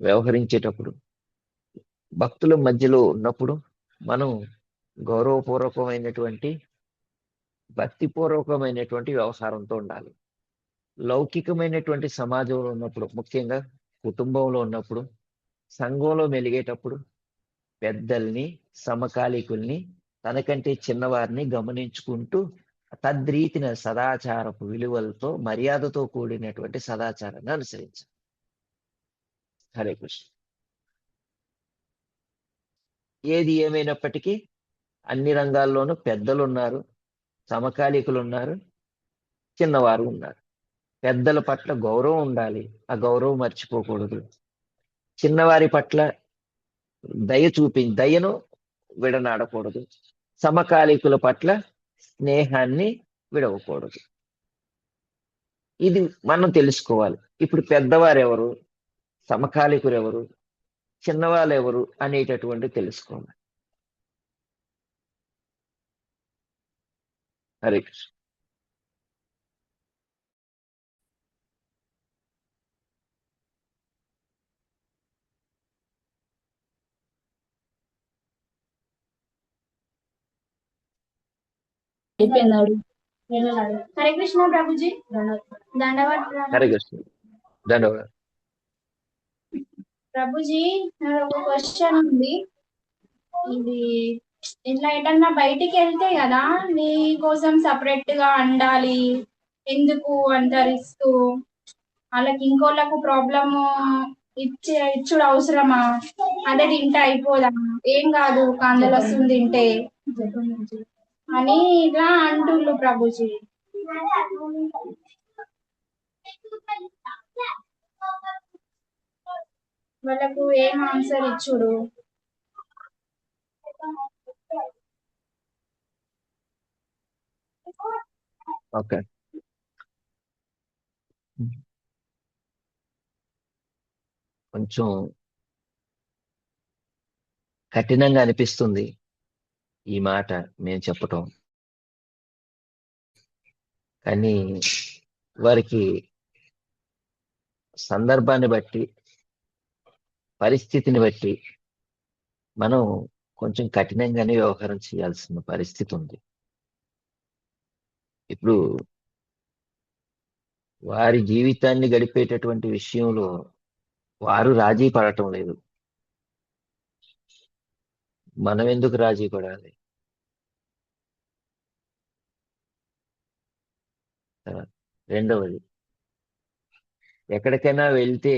వ్యవహరించేటప్పుడు భక్తుల మధ్యలో ఉన్నప్పుడు మనం గౌరవపూర్వకమైనటువంటి భక్తిపూర్వకమైనటువంటి వ్యవహారంతో ఉండాలి. లౌకికమైనటువంటి సమాజంలో ఉన్నప్పుడు, ముఖ్యంగా కుటుంబంలో ఉన్నప్పుడు, సంఘంలో మెలిగేటప్పుడు పెద్దల్ని, సమకాలీకుల్ని, తనకంటే చిన్నవారిని గమనించుకుంటూ తద్రీతిన సదాచారపు విలువలతో మర్యాదతో కూడినటువంటి సదాచారాన్ని అనుసరించాలి. హరే కృష్ణ. ఏది ఏమైనప్పటికీ అన్ని రంగాల్లోనూ పెద్దలు ఉన్నారు, సమకాలీకులు ఉన్నారు, చిన్నవారు ఉన్నారు. పెద్దల పట్ల గౌరవం ఉండాలి, ఆ గౌరవం మర్చిపోకూడదు. చిన్నవారి పట్ల దయను విడనాడకూడదు. సమకాలీకుల పట్ల స్నేహాన్ని విడవకూడదు. ఇది మనం తెలుసుకోవాలి. ఇప్పుడు పెద్దవారు ఎవరు, సమకాలీకులు ఎవరు, చిన్నవాళ్ళు ఎవరు అనేటటువంటి తెలుసుకోవాలి. హరే కృష్ణ. హరే కృష్ణ ప్రభుజీ. దండవత్ హరే కృష్ణ. ధన్యవాదాలు ప్రభుజీ. ఒక క్వశ్చన్ ఉంది. ఇది ఇట్లా ఎటన్నా బయటికి వెళ్తే కదా నీ కోసం సపరేట్ గా అండాలి, ఎందుకు అంత రిస్క్, వాళ్ళకి ఇంకోళ్ళకు ప్రాబ్లము ఇచ్చుడు అవసరమా? అంటే తింటే అయిపోదా? ఏం కాదు, కందలు వస్తుంది తింటే అని ఇలా అంటుండ్రు ప్రభుజీ. వాళ్ళకు ఏం ఆన్సర్ ఇచ్చుడు? ఓకే. కొంచెం కఠినంగా అనిపిస్తుంది ఈ మాట మేము చెప్పటం, కానీ వారికి సందర్భాన్ని బట్టి, పరిస్థితిని బట్టి మనం కొంచెం కఠినంగానే వ్యవహారం చేయాల్సిన పరిస్థితి ఉంది. ఇప్పుడు వారి జీవితాన్ని గడిపేటటువంటి విషయంలో వారు రాజీ పడటం లేదు. మనం ఎందుకు రాజీ పడాలి? రెండవది, ఎక్కడికైనా వెళ్తే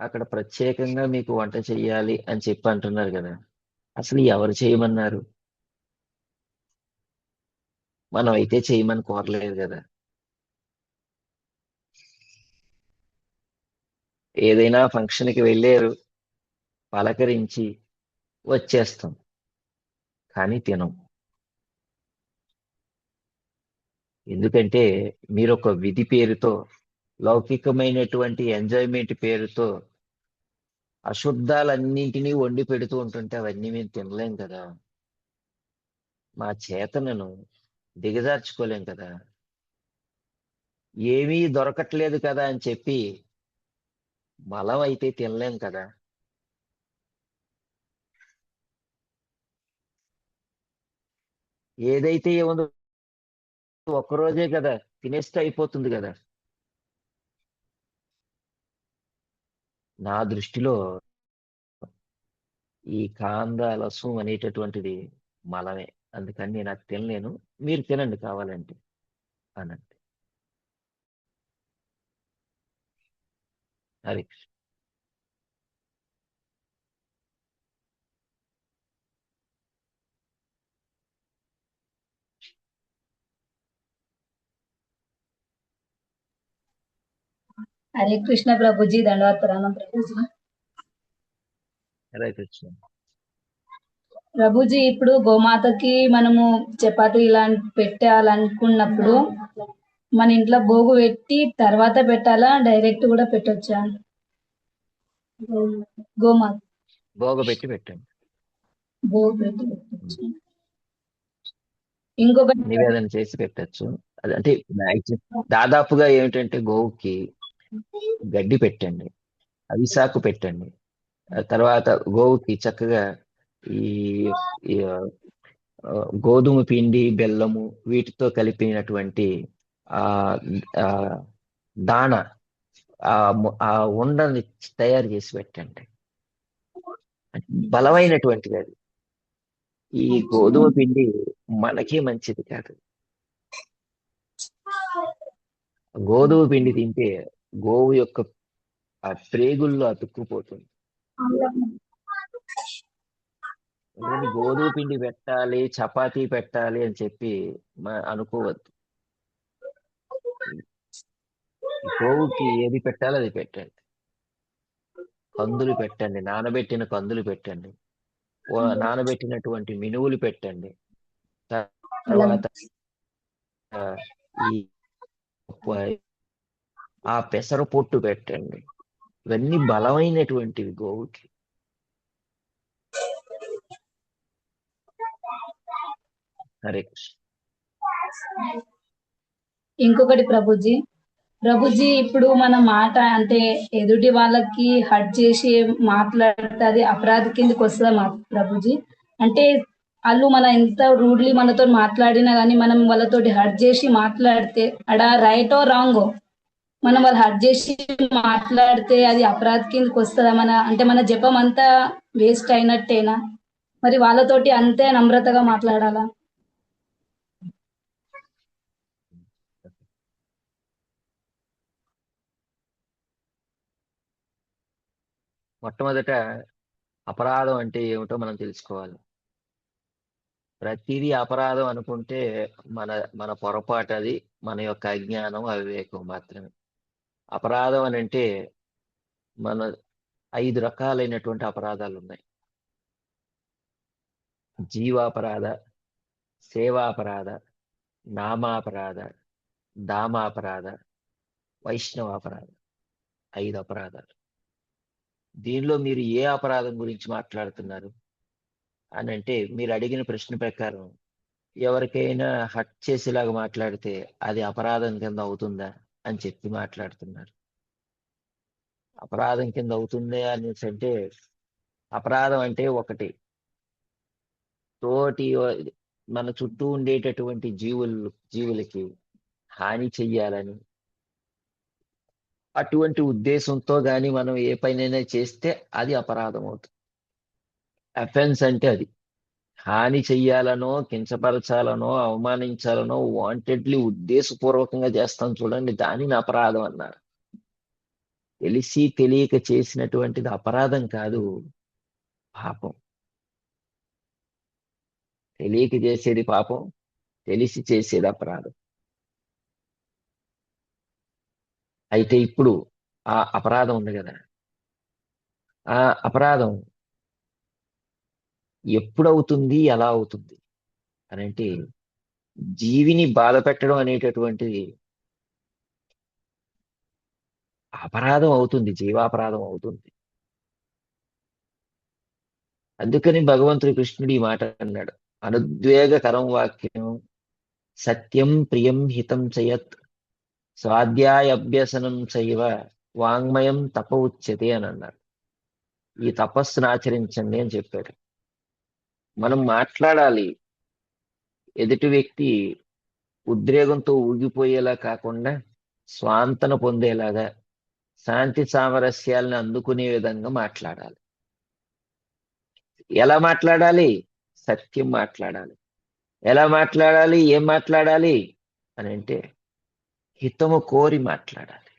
అక్కడ ప్రత్యేకంగా మీకు వంట చెయ్యాలి అని చెప్పి అంటున్నారు కదా, అసలు ఎవరు చేయమన్నారు? మనం అయితే చేయమని కోరలేదు కదా. ఏదైనా ఫంక్షన్కి వెళ్ళారు, పలకరించి వచ్చేస్తాం, కానీ తినం. ఎందుకంటే మీరు ఒక విధి పేరుతో, లౌకికమైనటువంటి ఎంజాయ్మెంట్ పేరుతో అశుద్ధాలన్నింటినీ వండి పెడుతూ ఉంటుంటే అవన్నీ మేము తినలేం కదా. మా చేతనను దిగజార్చుకోలేం కదా. ఏమీ దొరకట్లేదు కదా అని చెప్పి మలం అయితే తినలేం కదా. ఏదైతే ఏముందో ఒక్కరోజే కదా, తినేస్తే అయిపోతుంది కదా. నా దృష్టిలో ఈ కాంద లసం అనేటటువంటిది మలమే. అందుకని నేను అది తినలేను, మీరు తినండి కావాలంటే అనండి. హరి కృష్ణ. హరే కృష్ణ ప్రభుజీ, దండవత్ ప్రణామం ప్రభుజీ. హరే కృష్ణ. ప్రభుజీ, ఇప్పుడు గోమాతకి మనము చపాతి ఇలాంటి పెట్టాలనుకున్నప్పుడు మన ఇంట్లో భోగు పెట్టి తర్వాత పెట్టాలా, డైరెక్ట్ కూడా పెట్టొచ్చా? గోమాత భోగబెట్టి పెట్టండి. భోగు పెట్టి పెట్టొచ్చు. ఇంకొకటి నివేదన చేసి పెట్టచ్చు. అంటే దాదాపుగా ఏమిటంటే గోవుకి గడ్డి పెట్టండి, అవిసాకు పెట్టండి. తర్వాత గోవుకి చక్కగా ఈ ఈ, ఆ, గోధుమ పిండి, బెల్లము వీటితో కలిపినటువంటి ఆ ఆ, దాణ, ఆ ఉండని తయారు చేసి పెట్టండి. బలమైనటువంటిది అది. ఈ గోధుమ పిండి మనకి మంచిది కాదు. గోధుమ పిండి తింటే గోవు యొక్క ఆ ప్రేగుల్లో అతుక్కుపోతుంది. అందుకని గోధుమ పిండి పెట్టాలి, చపాతీ పెట్టాలి అని చెప్పి అనుకోవద్దు. గోవుకి ఏది పెట్టాలో అది పెట్టండి. కందులు పెట్టండి, నానబెట్టిన కందులు పెట్టండి, నానబెట్టినటువంటి మినువులు పెట్టండి. తర్వాత ఈ ఆ పెసర పొట్టు పెట్టండి. ఇవన్నీ బలమైనటువంటివి గోవుకి. హరే కృష్ణ. ఇంకొకటి ప్రభుజీ, ఇప్పుడు మన మాట అంటే ఎదుటి వాళ్ళకి హర్ట్ చేసి మాట్లాడితే అది అపరాధ కిందకి వస్తుందా ప్రభుజీ? అంటే వాళ్ళు మన ఎంత రూడ్లీ మనతో మాట్లాడినా కానీ మనం వాళ్ళతోటి హర్ట్ చేసి మాట్లాడితే అడా రైట్ ఓ రాంగో, మనం వాళ్ళు హర్ట్ చేసి మాట్లాడితే అది అపరాధ కిందకి వస్తుందా? అంటే మన జపం అంతా వేస్ట్ అయినట్టేనా? మరి వాళ్ళతోటి అంతే నమ్రతగా మాట్లాడాలా? మొట్టమొదట అపరాధం అంటే ఏమిటో మనం తెలుసుకోవాలి. ప్రతిదీ అపరాధం అనుకుంటే మన మన పొరపాటు, అది మన యొక్క అజ్ఞానం, అవివేకం మాత్రమే. అపరాధం అని అంటే మన 5 రకాలైనటువంటి అపరాధాలు ఉన్నాయి. జీవాపరాధ, సేవాపరాధ, నామాపరాధ, దామాపరాధ, వైష్ణవాపరాధ. 5 అపరాధాలు. దీనిలో మీరు ఏ అపరాధం గురించి మాట్లాడుతున్నారు అని అంటే, మీరు అడిగిన ప్రశ్న ప్రకారం ఎవరికైనా హర్ట్ చేసేలాగా మాట్లాడితే అది అపరాధం కింద అవుతుందా అని చెప్పి మాట్లాడుతున్నారు. అపరాధం కింద అవుతుందే అనేసి అంటే, అపరాధం అంటే ఒకటి, తోటి మన చుట్టూ ఉండేటటువంటి జీవులకి హాని చెయ్యాలని అటువంటి ఉద్దేశంతో గాని మనం ఏ పనైనా చేస్తే అది అపరాధం అవుతుంది. అఫెన్స్ అంటే అది హాని చెయ్యాలనో, కించపరచాలనో, అవమానించాలనో వాంటెడ్లీ ఉద్దేశపూర్వకంగా చేస్తాం చూడండి, దానిని అపరాధం అన్నారు. తెలిసి తెలియక చేసినటువంటిది అపరాధం కాదు, పాపం. తెలియక చేసేది పాపం, తెలిసి చేసేది అపరాధం. అయితే ఇప్పుడు ఆ అపరాధం ఉంది కదా, ఆ అపరాధం ఎప్పుడవుతుంది, ఎలా అవుతుంది అని అంటే, జీవిని బాధ పెట్టడం అనేటటువంటిది అపరాధం అవుతుంది, జీవాపరాధం అవుతుంది. అందుకని భగవంతుడి కృష్ణుడు ఈ మాట అన్నాడు, అనుద్వేగకరం వాక్యం సత్యం ప్రియం హితం చయత్ స్వాధ్యాయాభ్యసనం చైవ వాంగ్మయం తప ఉచ్యతే అని అన్నాడు. ఈ తపస్సును ఆచరించండి అని చెప్పాడు. మనం మాట్లాడాలి, ఎదుటి వ్యక్తి ఉద్రేకంతో ఊగిపోయేలా కాకుండా స్వాంతన పొందేలాగా, శాంతి సామరస్యాలను అందుకునే విధంగా మాట్లాడాలి. ఎలా మాట్లాడాలి? సత్యం మాట్లాడాలి. ఎలా మాట్లాడాలి? ఏం మాట్లాడాలి అని అంటే, హితము కోరి మాట్లాడాలి.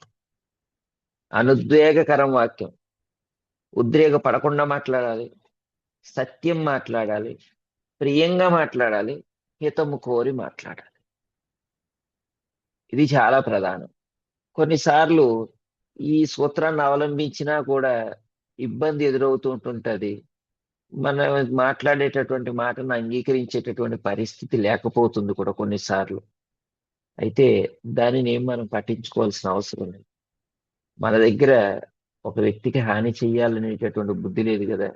అనుద్వేగకరం వాక్యం, ఉద్రేక పడకుండా మాట్లాడాలి, సత్యం మాట్లాడాలి, ప్రియంగా మాట్లాడాలి, హితము కోరి మాట్లాడాలి. ఇది చాలా ప్రధానం. కొన్నిసార్లు ఈ సూత్రాన్ని అవలంబించినా కూడా ఇబ్బంది ఎదురవుతూ ఉంటుంటది. మనం మాట్లాడేటటువంటి మాటను అంగీకరించేటటువంటి పరిస్థితి లేకపోతుంది కూడా కొన్నిసార్లు. అయితే దానిని ఏం మనం పట్టించుకోవాల్సిన అవసరం లేదు. మన దగ్గర ఒక వ్యక్తికి హాని చెయ్యాలనేటటువంటి బుద్ధి లేదు కదా.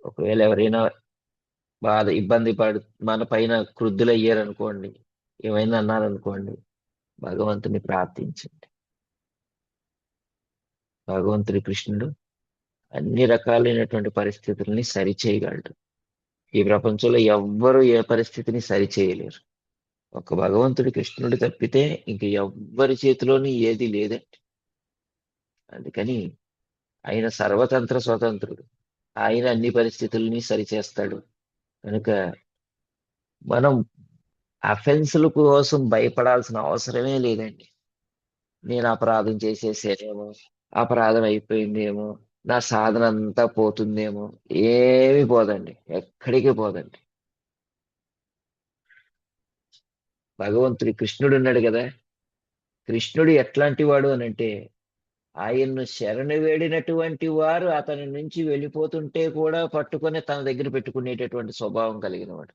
ఒకవేళ ఎవరైనా ఇబ్బంది పడు మన పైన క్రుద్ధులయ్యారనుకోండి, ఏమైనా అన్నారనుకోండి, భగవంతుని ప్రార్థించండి. భగవంతుడి కృష్ణుడు అన్ని రకాలైనటువంటి పరిస్థితుల్ని సరిచేయగలడు. ఈ ప్రపంచంలో ఎవ్వరూ ఏ పరిస్థితిని సరిచేయలేరు. ఒక భగవంతుడి కృష్ణుడు తప్పితే ఇంక ఎవ్వరి చేతిలోని ఏది లేదండి. అందుకని ఆయన సర్వతంత్ర స్వతంత్రుడు, ఆయన అన్ని పరిస్థితుల్ని సరిచేస్తాడు. కనుక మనం అఫెన్సుల కోసం భయపడాల్సిన అవసరమే లేదండి. నేను అపరాధం చేసేసేమో, అపరాధం అయిపోయిందేమో, నా సాధన అంతా పోతుందేమో, ఏమీ పోదండి, ఎక్కడికి పోదండి. భగవంతుడి కృష్ణుడు ఉన్నాడు కదా, కృష్ణుడు ఎట్లాంటి వాడు అని అంటే, ఆయన్ను శరణు వేడినటువంటి వారు అతని నుంచి వెళ్ళిపోతుంటే కూడా పట్టుకొని తన దగ్గర పెట్టుకునేటటువంటి స్వభావం కలిగిన వాడు.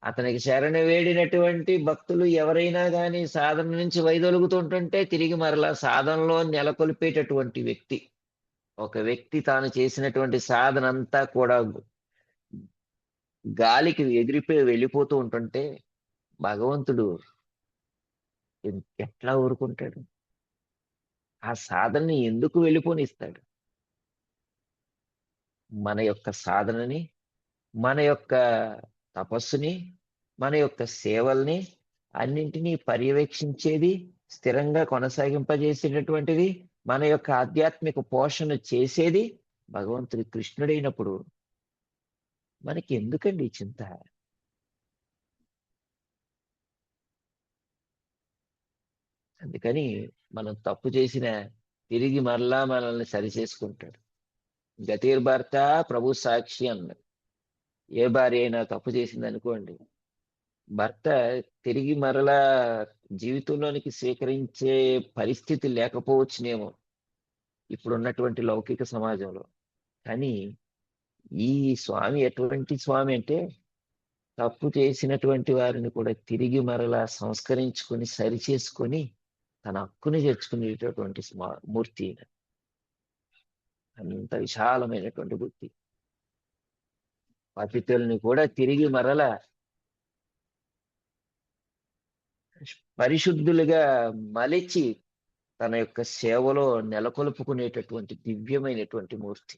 అతనికి శరణు వేడినటువంటి భక్తులు ఎవరైనా కానీ సాధన నుంచి వైదొలుగుతుంటుంటే తిరిగి మరలా సాధనలో నెలకొల్పేటటువంటి వ్యక్తి. ఒక వ్యక్తి తాను చేసినటువంటి సాధన అంతా కూడా గాలికి ఎగిరిపోయి వెళ్ళిపోతూ ఉంటుంటే భగవంతుడు ఎట్లా ఊరుకుంటాడు? ఆ సాధనని ఎందుకు వెళ్ళిపోనిస్తాడు? మన యొక్క సాధనని, మన యొక్క తపస్సుని, మన యొక్క సేవల్ని అన్నింటినీ పర్యవేక్షించేది, స్థిరంగా కొనసాగింపజేసేటటువంటిది, మన యొక్క ఆధ్యాత్మిక పోషణ చేసేది భగవంతుడి కృష్ణుడైనప్పుడు మనకి ఎందుకండి ఈ చింత? అందుకని మనం తప్పు చేసిన తిరిగి మరలా మనల్ని సరిచేసుకుంటాడు. గతిర్భర్త ప్రభు సాక్షి అన్నాడు. ఏ భార్య అయినా తప్పు చేసింది అనుకోండి, భర్త తిరిగి మరలా జీవితంలోనికి స్వీకరించే పరిస్థితి లేకపోవచ్చునేమో ఇప్పుడున్నటువంటి లౌకిక సమాజంలో. కానీ ఈ స్వామి ఎటువంటి స్వామి అంటే తప్పు చేసినటువంటి వారిని కూడా తిరిగి మరలా సంస్కరించుకొని సరిచేసుకొని తన హక్కుని చేర్చుకునేటటువంటి మూర్తి. అంత విశాలమైనటువంటి బుద్ధి. పతితుల్ని కూడా తిరిగి మరల పరిశుద్ధులుగా మలిచి తన యొక్క సేవలో నెలకొల్పుకునేటటువంటి దివ్యమైనటువంటి మూర్తి.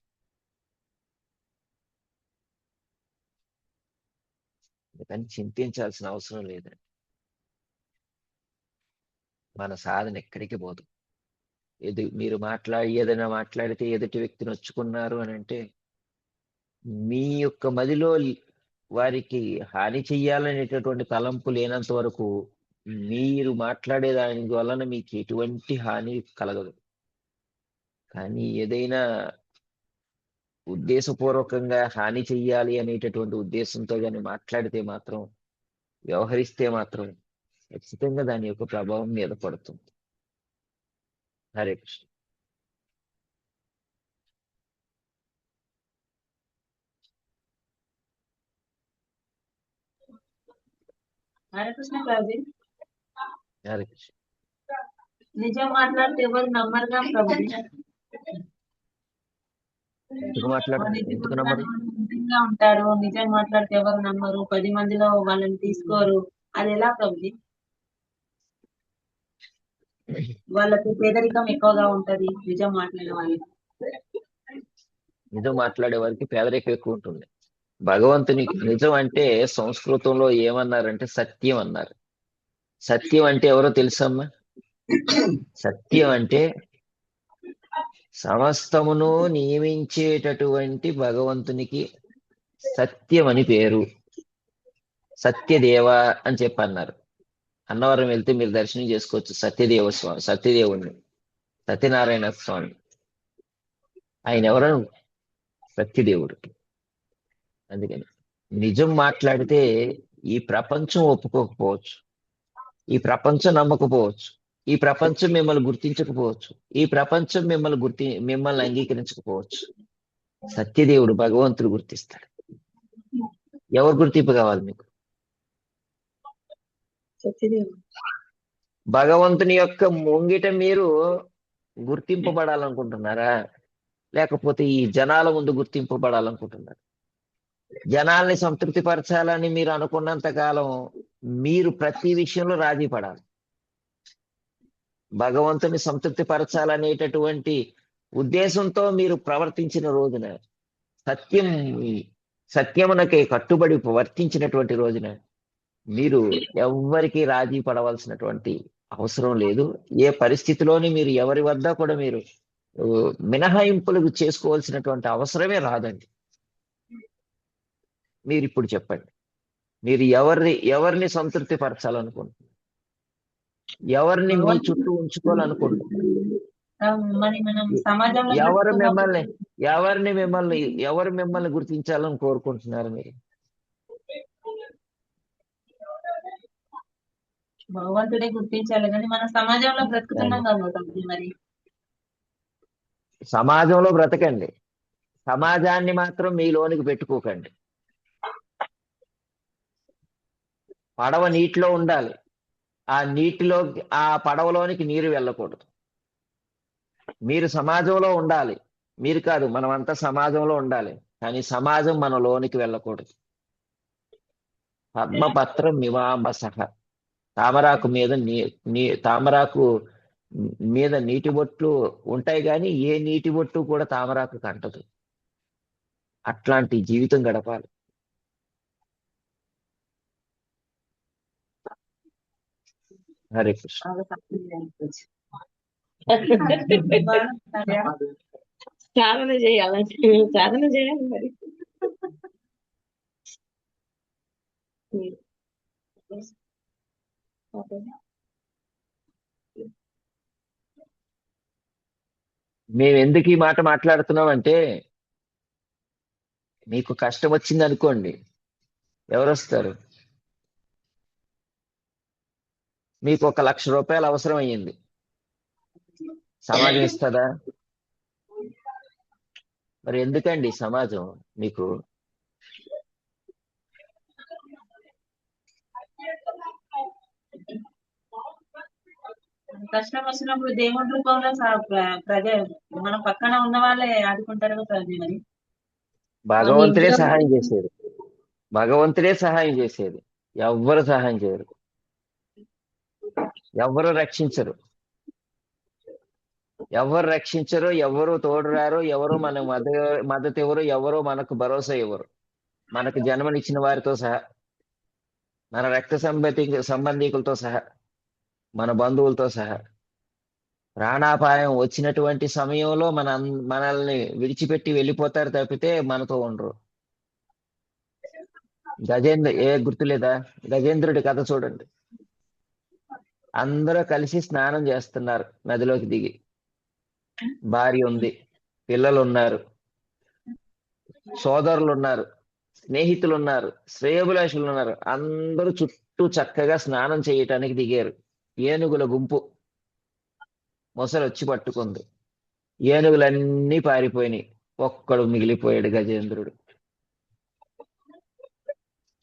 అందుకని చింతించాల్సిన అవసరం లేదండి. మన సాధన ఎక్కడికి పోదు. మీరు ఏదైనా మాట్లాడితే ఎదుటి వ్యక్తి నొచ్చుకున్నారు అని అంటే మీ యొక్క మదిలో వారికి హాని చెయ్యాలనేటటువంటి తలంపు లేనంత వరకు మీరు మాట్లాడే దాని వలన మీకు ఎటువంటి హాని కలగదు. కానీ ఏదైనా ఉద్దేశపూర్వకంగా హాని చెయ్యాలి అనేటటువంటి ఉద్దేశంతో కానీ మాట్లాడితే మాత్రం, వ్యవహరిస్తే మాత్రం ఖచ్చితంగా దాని యొక్క ప్రభావం మీద పడుతుంది. హరే కృష్ణ. హరే కృష్ణ ప్రభుజీ. హరే కృష్ణ. నిజం మాట్లాడితే ఎవరు నమ్మరుగా ప్రభుజీ. ఎందుకు నమ్మరు? నిజంగా ఉంటారు. నిజం మాట్లాడితే ఎవరు నమ్మరు, 10 మందిలో వాళ్ళని తీసుకోరు. అది ఎలా ప్రభుజీ? వాళ్ళకి పేదరికం ఎక్కువగా ఉంటది నిజం మాట్లాడే వాళ్ళకి. నిజం మాట్లాడే వారికి పేదరికం ఎక్కువ ఉంటుంది. భగవంతునికి నిజం అంటే సంస్కృతంలో ఏమన్నారంటే సత్యం అన్నారు. సత్యం అంటే ఎవరో తెలుసమ్మా? సత్యం అంటే సమస్తమును నియమించేటటువంటి భగవంతునికి సత్యం అని పేరు. సత్యదేవ అని చెప్పన్నారు. అన్నవరం వెళ్తే మీరు దర్శనం చేసుకోవచ్చు సత్యదేవుణ్ణి, సత్యనారాయణ స్వామి. ఆయన ఎవరు? సత్యదేవుడు. అందుకని నిజం మాట్లాడితే ఈ ప్రపంచం ఒప్పుకోకపోవచ్చు, ఈ ప్రపంచం నమ్మకపోవచ్చు, ఈ ప్రపంచం మిమ్మల్ని గుర్తించకపోవచ్చు, ఈ ప్రపంచం మిమ్మల్ని అంగీకరించకపోవచ్చు. సత్యదేవుడు భగవంతుడు గుర్తిస్తాడు. ఎవరు గుర్తింపు కావాలి మీకు? భగవంతుని యొక్క ముంగిట మీరు గుర్తింపబడాలనుకుంటున్నారా? లేకపోతే ఈ జనాల ముందు గుర్తింపబడాలనుకుంటున్నారా? జనాల్ని సంతృప్తి పరచాలని మీరు అనుకున్నంత కాలం మీరు ప్రతి విషయంలో రాజీ పడాలి. భగవంతుని సంతృప్తి పరచాలనేటటువంటి ఉద్దేశంతో మీరు ప్రవర్తించిన రోజున, సత్యమునకే కట్టుబడి వర్తించినటువంటి రోజున మీరు ఎవ్వరికి రాజీ పడవలసినటువంటి అవసరం లేదు. ఏ పరిస్థితిలోని మీరు ఎవరి వద్ద కూడా మీరు మినహాయింపులకు చేసుకోవాల్సినటువంటి అవసరమే రాదండి. మీరు ఇప్పుడు చెప్పండి, మీరు ఎవరిని సంతృప్తి పరచాలనుకుంటున్నారు? ఎవరిని మీ చుట్టూ ఉంచుకోవాలనుకుంటున్నారు? ఎవరు మిమ్మల్ని గుర్తించాలని కోరుకుంటున్నారు? మీరు భగవంతుడే గుర్తించాలి, కానీ మన సమాజంలో బ్రతుకుతున్నాం కదా మరి. సమాజంలో బ్రతకండి, సమాజాన్ని మాత్రం మీలోనికి పెట్టుకోకండి. పడవ నీటిలో ఉండాలి, ఆ పడవలోనికి నీరు వెళ్ళకూడదు. మీరు సమాజంలో ఉండాలి, మీరు కాదు, మనమంతా సమాజంలో ఉండాలి, కానీ సమాజం మనలోనికి వెళ్ళకూడదు. పద్మపత్రం మివాంబసహ, తామరాకు మీద నీటి బొట్లు ఉంటాయి, కానీ ఏ నీటి బొట్టు కూడా తామరాకు కంటదు. అట్లాంటి జీవితం గడపాలి. హరే కృష్ణ. సాధన చేయాలంటే సాధన చేయాలి మరి. మేము ఎందుకు ఈ మాట మాట్లాడుతున్నాం అంటే, మీకు కష్టం వచ్చింది అనుకోండి, ఎవరు వస్తారు? మీకు 1,00,000 రూపాయలు అవసరం అయ్యింది, సమాజం ఇస్తుందా? మరి ఎందుకండి సమాజం మీకు? కష్టం వచ్చినప్పుడు దేవుడి రూపంలో ప్రజ మన పక్కన ఉన్న వాళ్ళే ఆదుకుంటారు కదా మరి. భగవంతుడే సహాయం చేసేది, భగవంతుడే సహాయం చేసేది. ఎవ్వరు సహాయం చేయరు, ఎవ్వరు రక్షించరు, ఎవరు రక్షించరు, ఎవరు తోడురారు, ఎవరు మన మద్దతు ఎవరు, ఎవరు మనకు భరోసా ఇవ్వరు, మనకు జన్మనిచ్చిన వారితో సహా, మన రక్త సంబంధికులతో సహా, మన బంధువులతో సహా. ప్రాణాపాయం వచ్చినటువంటి సమయంలో మనల్ని విడిచిపెట్టి వెళ్ళిపోతారు తప్పితే మనతో ఉండరు. గుర్తులేదా? గజేంద్రుడి కథ చూడండి. అందరూ కలిసి స్నానం చేస్తున్నారు, నదిలోకి దిగి. భార్య ఉంది, పిల్లలు ఉన్నారు, సోదరులు ఉన్నారు, స్నేహితులు ఉన్నారు, శ్రేయోభిలాషులు ఉన్నారు. అందరూ చుట్టూ చక్కగా స్నానం చేయటానికి దిగారు. ఏనుగుల గుంపు మొసలు వచ్చి పట్టుకుంది. ఏనుగులన్నీ పారిపోయినాయి, ఒక్కడు మిగిలిపోయాడు, గజేంద్రుడు.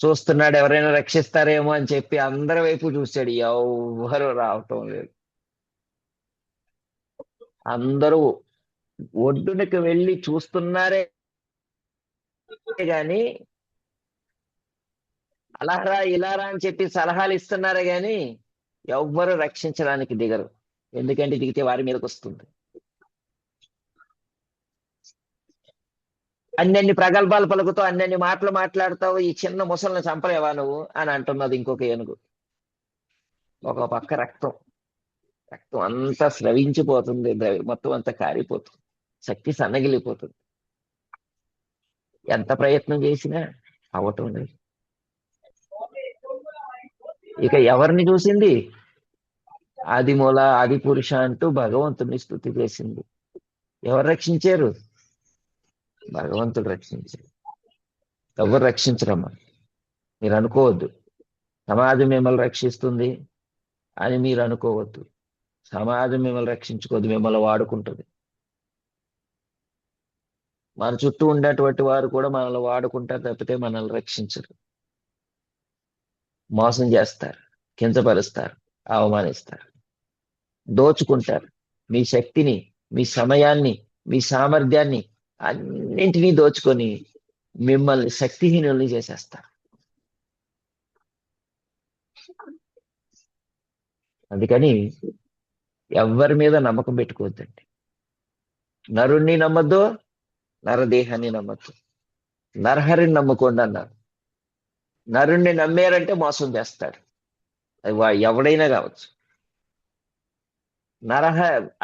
చూస్తున్నాడు, ఎవరైనా రక్షిస్తారేమో అని చెప్పి అందరి వైపు చూశాడు, ఎవ్వరూ రావటం లేదు. అందరూ ఒడ్డునకి వెళ్ళి చూస్తున్నారే గాని, అలారా ఇలారా అని చెప్పి సలహాలు ఇస్తున్నారే గాని ఎవ్వరు రక్షించడానికి దిగరు. ఎందుకంటే దిగితే వారి మీదకి వస్తుంది. అన్నెన్ని ప్రగల్భాలు పలుకుతావు, అన్నెన్ని మాటలు మాట్లాడతావు, ఈ చిన్న ముసలిని చంపలేవా నువ్వు అని అంటున్నది ఇంకొక ఏనుగు. ఒక పక్క రక్తం అంతా స్రవించిపోతుంది, మొత్తం అంతా కారిపోతుంది, శక్తి సన్నగిలిపోతుంది. ఎంత ప్రయత్నం చేసినా అవటం లేదు. ఇక ఎవరిని చూసింది? ఆదిమూల ఆది పురుష అంటూ భగవంతుని స్తుతి చేసింది. ఎవరు రక్షించారు? భగవంతుడు రక్షించారు. ఎవరు రక్షించరమ్మా. మీరు అనుకోవద్దు సమాజం మిమ్మల్ని రక్షిస్తుంది అని మీరు అనుకోవద్దు. సమాజం మిమ్మల్ని రక్షించుకోదు, మిమ్మల్ని వాడుకుంటుంది. మన చుట్టూ ఉండేటువంటి వారు కూడా మనల్ని వాడుకుంటారు తప్పితే మనల్ని రక్షించరు. మోసం చేస్తారు, కించపరుస్తారు, అవమానిస్తారు, దోచుకుంటారు. మీ శక్తిని, మీ సమయాన్ని, మీ సామర్థ్యాన్ని అన్నింటినీ దోచుకొని మిమ్మల్ని శక్తిహీనుల్ని చేసేస్తారు. అందుకని ఎవరి మీద నమ్మకం పెట్టుకోవద్దండి. నరుణ్ణి నమ్మద్దు, నరదేహాన్ని నమ్మద్దు. నరహరిని నమ్ముకోండి అన్నారు. నరుణ్ణి నమ్మారంటే మోసం చేస్తాడు, అది ఎవడైనా కావచ్చు.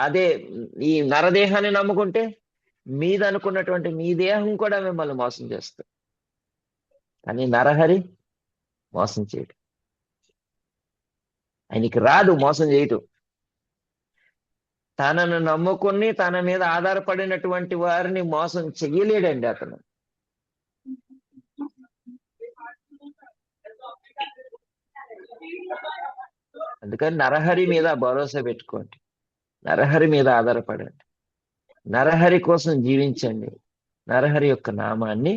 అదే ఈ నరదేహాన్ని నమ్ముకుంటే మీద అనుకున్నటువంటి మీ దేహం కూడా మిమ్మల్ని మోసం చేస్తుంది. కానీ నరహరి మోసం చేయడు, ఆయనకి రాదు మోసం చేయటం. తనను నమ్ముకుని తన మీద ఆధారపడినటువంటి వారిని మోసం చెయ్యలేడండి అతను. అందుకని నరహరి మీద భరోసా పెట్టుకోండి, నరహరి మీద ఆధారపడండి, నరహరి కోసం జీవించండి, నరహరి యొక్క నామాన్ని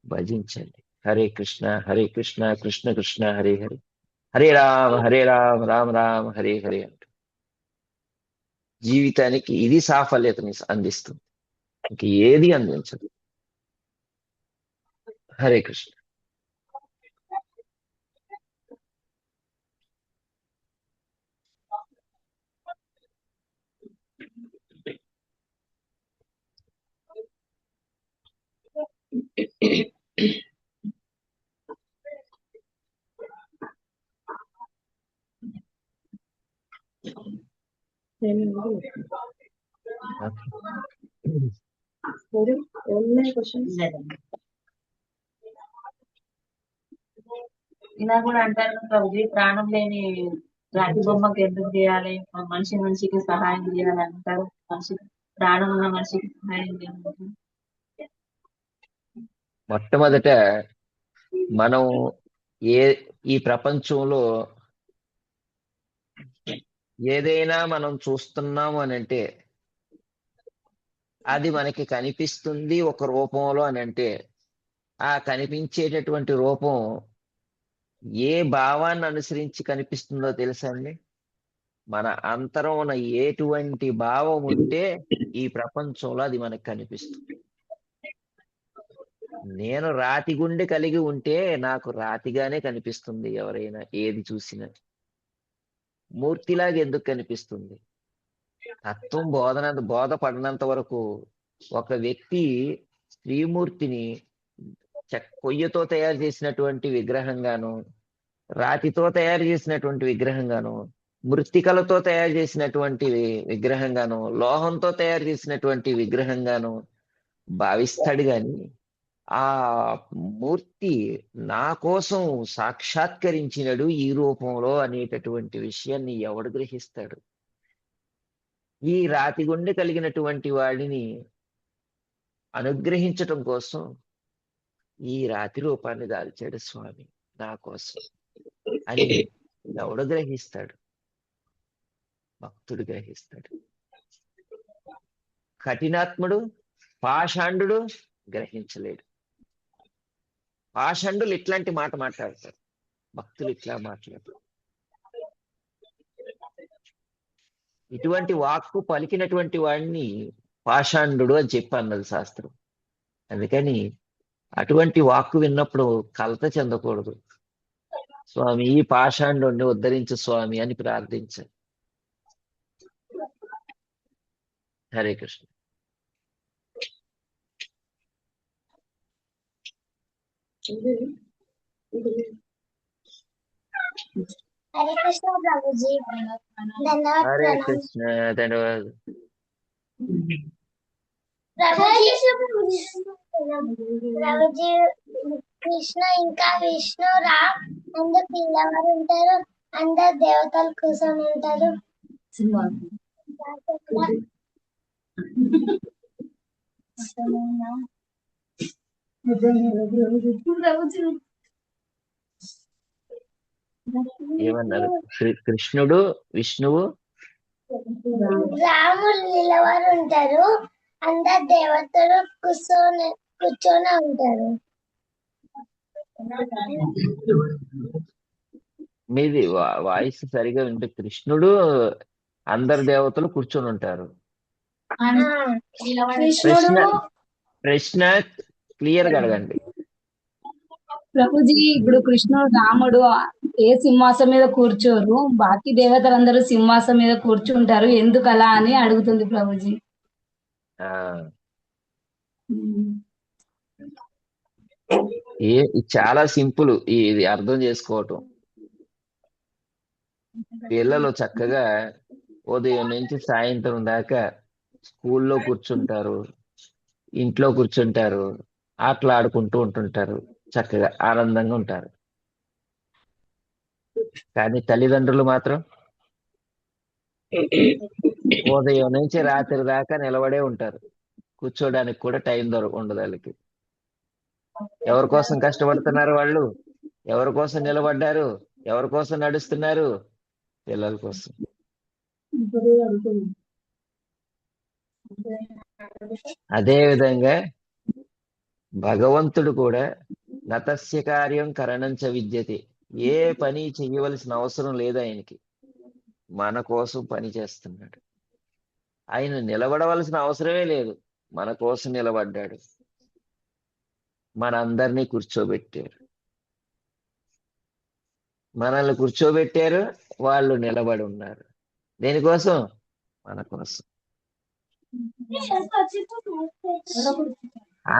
భజించండి. హరే కృష్ణ హరే కృష్ణ కృష్ణ కృష్ణ హరే హరే, హరే రామ రామ రామ హరే హరే అంటూ జీవితానికి ఇది సాఫల్యతని అందిస్తుంది, ఇంక ఏది అందించదు. హరే కృష్ణ. ఇలా కూడా అంటారు ప్రభుజీ, ప్రాణం లేని రాతి బొమ్మకి ఎందుకు చేయాలి, మనిషికి సహాయం చేయాలి అంటారు. మనిషి ప్రాణం ఉన్న మనిషికి సహాయం చేయమంటారు. మొట్టమొదట మనం ఈ ప్రపంచంలో ఏదైనా మనం చూస్తున్నాము అని అంటే అది మనకి కనిపిస్తుంది ఒక రూపంలో అని అంటే ఆ కనిపించేటటువంటి రూపం ఏ భావాన్ని అనుసరించి కనిపిస్తుందో తెలుసా అండి? మన అంతరం ఉన్న ఎటువంటి భావం ఉంటే ఈ ప్రపంచంలో అది మనకు కనిపిస్తుంది. నేను రాతి గుండె కలిగి ఉంటే నాకు రాతిగానే కనిపిస్తుంది. ఎవరైనా ఏది చూసినా మూర్తిలాగా ఎందుకు కనిపిస్తుంది? తత్వం బోధపడినంత వరకు ఒక వ్యక్తి శ్రీమూర్తిని కొయ్యతో తయారు చేసినటువంటి విగ్రహంగాను, రాతితో తయారు చేసినటువంటి విగ్రహంగాను, మృత్తికలతో తయారు చేసినటువంటి విగ్రహంగాను, లోహంతో తయారు చేసినటువంటి విగ్రహంగాను భావిస్తాడు గాని ఆ మూర్తి నా కోసం సాక్షాత్కరించినడు ఈ రూపంలో అనేటటువంటి విషయాన్ని ఎవడు గ్రహిస్తాడు? ఈ రాతి గుండె కలిగినటువంటి వాడిని అనుగ్రహించటం కోసం ఈ రాతి రూపాన్ని దాల్చాడు స్వామి నా కోసం అని ఎవడు గ్రహిస్తాడు? భక్తుడు గ్రహిస్తాడు. కఠినాత్ముడు పాషాండు గ్రహించలేడు. పాషండులు ఇట్లాంటి మాట మాట్లాడతారు, భక్తులు ఇట్లా మాట్లాడతారు. ఇటువంటి వాక్కు పలికినటువంటి వాడిని పాషాండు అని చెప్పి అన్నది శాస్త్రం. అందుకని అటువంటి వాక్కు విన్నప్పుడు కలత చెందకూడదు. స్వామి ఈ పాషాండుని ఉద్ధరించు స్వామి అని ప్రార్థించాలి. హరే కృష్ణ. హరే కృష్ణ ప్రభుజీ. ధన్యవాదాలు. హరే కృష్ణ. ధన్యవాదాలు. ప్రభుజీ కృష్ణ ఇంకా విష్ణు రామ్ అందుకు ఎవరు ఉంటారు? అందరు దేవతల కోసం ఉంటారు. ఏమన్నారు? కృష్ణుడు విష్ణువు రాములు నిలవరు ఉంటారు, అందరు దేవతలు కూర్చొని ఉంటారు. మీది వాయిస్ సరిగా వింటే కృష్ణుడు అందరు దేవతలు కూర్చొని ఉంటారు. ప్రశ్న క్లియర్ గా అడగండి. ప్రభుజీ ఇప్పుడు కృష్ణుడు రాముడు ఏ సింహాసం మీద కూర్చోరు, బాకీ దేవతలందరూ సింహాసం మీద కూర్చుంటారు, ఎందుకు అలా అని అడుగుతుంది ప్రభుజీ. చాలా సింపుల్ ఇది అర్థం చేసుకోవటం. పిల్లలు చక్కగా ఉదయం నుంచి సాయంత్రం దాకా స్కూల్లో కూర్చుంటారు, ఇంట్లో కూర్చుంటారు, ఆటలు ఆడుకుంటూ ఉంటుంటారు, చక్కగా ఆనందంగా ఉంటారు. కానీ తల్లిదండ్రులు మాత్రం ఉదయం నుంచి రాత్రి దాకా నిలబడే ఉంటారు. కూర్చోడానికి కూడా టైం ఉండదు వాళ్ళకి. ఎవరి కోసం కష్టపడుతున్నారు వాళ్ళు? ఎవరి కోసం నిలబడ్డారు? ఎవరి కోసం నడుస్తున్నారు? పిల్లల కోసం. అదే విధంగా భగవంతుడు కూడా నతస్య కార్యం కరణంచ విద్యతే, ఏ పని చెయ్యవలసిన అవసరం లేదు ఆయనకి, మన కోసం పని చేస్తున్నాడు. ఆయన నిలబడవలసిన అవసరమే లేదు, మన కోసం నిలబడ్డాడు, మనందరినీ కూర్చోబెట్టారు. మనల్ని కూర్చోబెట్టారు, వాళ్ళు నిలబడి ఉన్నారు. దేనికోసం? మన కోసం.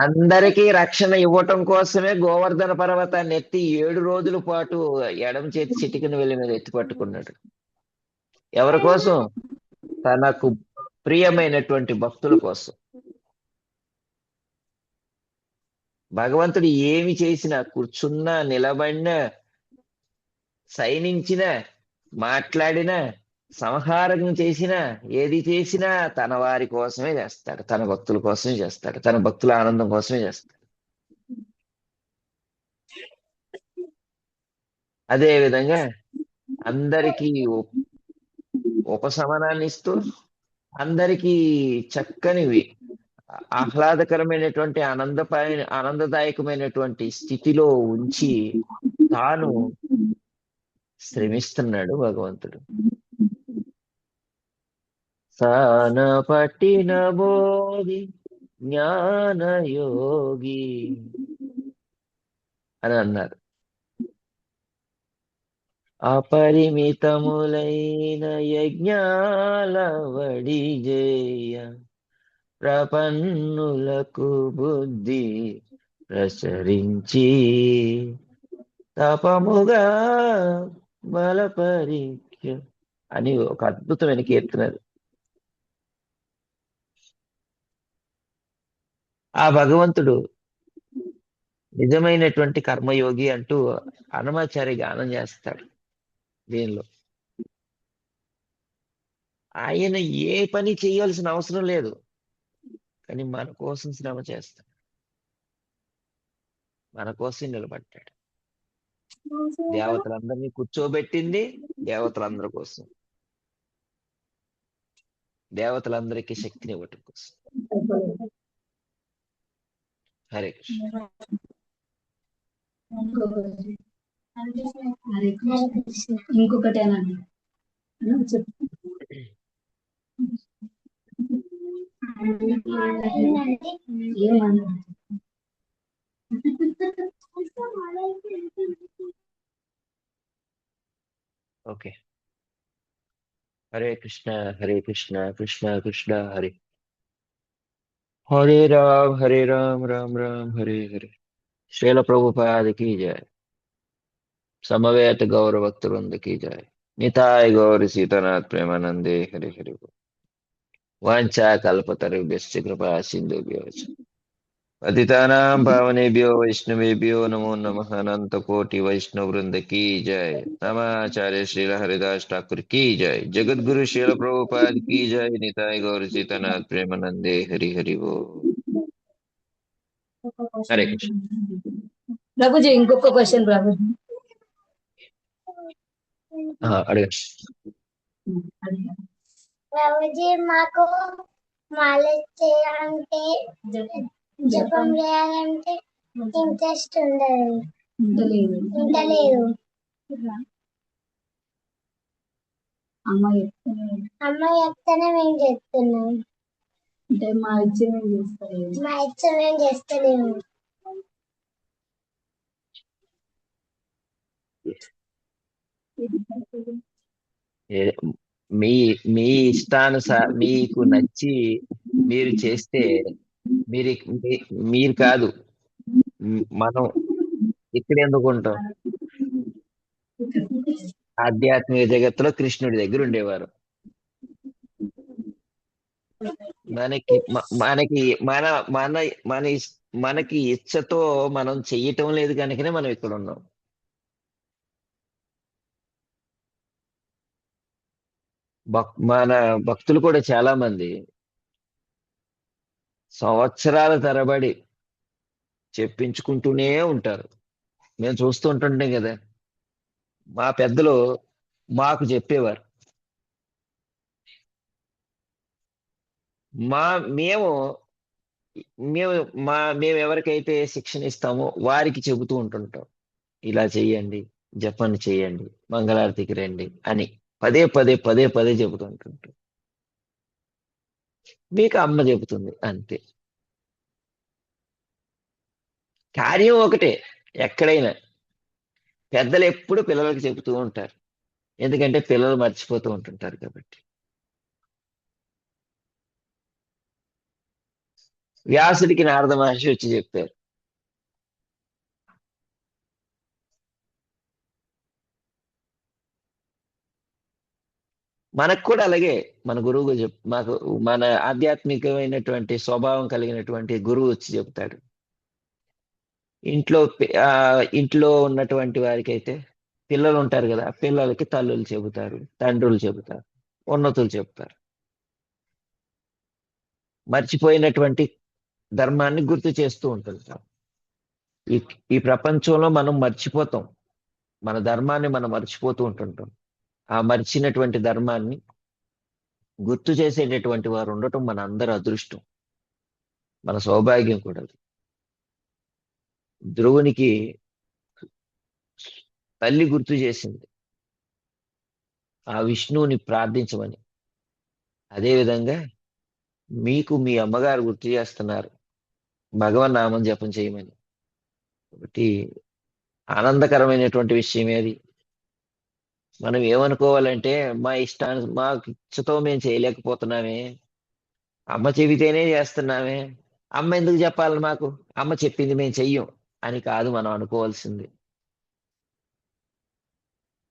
అందరికీ రక్షణ ఇవ్వటం కోసమే గోవర్ధన పర్వతాన్ని ఎత్తి 7 రోజుల పాటు ఎడమ చేతి చిటికిన వెళ్లి మీద ఎత్తి పట్టుకున్నాడు. ఎవరి కోసం? తనకు ప్రియమైనటువంటి భక్తుల కోసం. భగవంతుడు ఏమి చేసినా, కూర్చున్నా, నిలబడినా, సైనించినా, మాట్లాడినా సంహారం చేసినా ఏది చేసినా తన వారి కోసమే చేస్తాడు, తన భక్తుల కోసమే చేస్తాడు, తన భక్తుల ఆనందం కోసమే చేస్తాడు. అదే విధంగా అందరికీ ఉపశమనాన్ని ఇస్తూ అందరికీ చక్కనివి ఆహ్లాదకరమైనటువంటి ఆనందదాయకమైనటువంటి స్థితిలో ఉంచి తాను శ్రమిస్తున్నాడు భగవంతుడు. సాన పట్టిన బోధి జ్ఞానయోగి అని అన్నారు. అపరిమితములైన యజ్ఞాల వడి జేయ ప్రపన్నులకు బుద్ధి ప్రసరించి తపముగా బలపరీక్ష అని ఒక అద్భుతమైన కీర్తన. ఆ భగవంతుడు నిజమైనటువంటి కర్మయోగి అంటూ అన్నమాచార్య గానం చేస్తాడు దీనిలో. ఆయన ఏ పని చేయాల్సిన అవసరం లేదు, కానీ మన కోసం శ్రమ చేస్తాడు, మన కోసం నిలబడ్డాడు. దేవతలందరినీ కూర్చోబెట్టింది దేవతలందరి కోసం, దేవతలందరికీ శక్తిని ఇవ్వటం కోసం. హరే కృష్ణ. ఇంకొకటి అనండి చెప్పు. ఏమన్నా ఓకే. హరే కృష్ణ హరే కృష్ణ కృష్ణ కృష్ణ హరే హరే రామ్ రామ్ రామ్ హరే హరే. శ్రీల ప్రభుపాదకి జయ. సమవేత గౌర భక్తవృందకి జయ. నితాయ గౌరి సీతానాథ్ ప్రేమానందే హరి హరి. వాంఛా కల్పతరుభ్యశ్చ కృపా సింధుభ్యో చ పతితానాం పావనేభ్యో వైష్ణవేభ్యో నమో నమః. అనంత కోటి వైష్ణవ వృంద की जय. नमाचार्य श्रील हरिदास ठाकुर की जय. जगत गुरु श्रील प्रभुपाद की जय. निताय गौर सीतानाथ प्रेमानंदे हरि हरि वो. हरे कृष्ण. ప్రభుజీ ఇంకొక క్వశ్చన్ ప్రభుజీ. అడగండి. ప్రభుజీ మాకు మాల చేయాలంటే జపం చేయాలంటే ఇంట్రెస్ట్ ఉండదు, ఉండలేదు. అమ్మ చెప్తేనే మేము చెప్తున్నాం, అంటే మా ఇచ్చే మేము చేస్తలేము. మా ఇచ్చ మేము చేస్తలేము. మీ మీ మీకు నచ్చి మీరు చేస్తే మీరు కాదు, మనం ఇక్కడ ఎందుకు ఉంటాం? ఆధ్యాత్మిక జగత్తులో కృష్ణుడి దగ్గర ఉండేవారు. మనకి మనకి మన మన మన మనకి ఇచ్చతో మనం చెయ్యటం లేదు కనుకనే మనం ఇక్కడ ఉన్నాం. మన భక్తులు కూడా చాలా మంది సంవత్సరాల తరబడి చెప్పించుకుంటూనే ఉంటారు. మేము చూస్తూ ఉంటుంటాం కదా, మా పెద్దలు మాకు చెప్పేవారు. మేము మేము ఎవరికైతే శిక్షణ ఇస్తామో వారికి చెబుతూ ఉంటుంటాం, ఇలా చెయ్యండి, జపం చేయండి, మంగళారతికి రండి అని పదే పదే పదే పదే చెబుతూ ఉంటుంటాం. మీకు అమ్మ చెబుతుంది అంతే. కార్యం ఒకటే ఎక్కడైనా. పెద్దలు ఎప్పుడు పిల్లలకు చెబుతూ ఉంటారు, ఎందుకంటే పిల్లలు మర్చిపోతూ ఉంటుంటారు కాబట్టి. వ్యాసుడికి నారద మహర్షి వచ్చి చెప్పారు, మనకు కూడా అలాగే మన గురువు మాకు మన ఆధ్యాత్మికమైనటువంటి స్వభావం కలిగినటువంటి గురువు వచ్చి చెబుతాడు. ఇంట్లో ఉన్నటువంటి వారికి అయితే పిల్లలు ఉంటారు కదా, పిల్లలకి తల్లులు చెబుతారు, తండ్రులు చెబుతారు. ఉన్నతులు చెప్తారు. మర్చిపోయినటువంటి ధర్మాన్ని గుర్తు చేస్తూ ఉంటుంటాం. ఈ ఈ ప్రపంచంలో మనం మర్చిపోతాం, మన ధర్మాన్ని మనం మర్చిపోతూ ఉంటుంటాం. ఆ మర్చినటువంటి ధర్మాన్ని గుర్తు చేసేటటువంటి వారు ఉండటం మన అందరి అదృష్టం, మన సౌభాగ్యం కూడా అది. ధ్రువునికి తల్లి గుర్తు చేసింది ఆ విష్ణువుని ప్రార్థించమని. అదేవిధంగా మీకు మీ అమ్మగారు గుర్తు చేస్తున్నారు భగవన్ నామం జపం చేయమని. కాబట్టి ఆనందకరమైనటువంటి విషయమే అది. మనం ఏమనుకోవాలంటే మా ఇచ్చతో మేము చేయలేకపోతున్నామే, అమ్మ చెబితేనే చేస్తున్నామే, అమ్మ ఎందుకు చెప్పాలి మాకు, అమ్మ చెప్పింది మేము చెయ్యం అని కాదు మనం అనుకోవాల్సింది.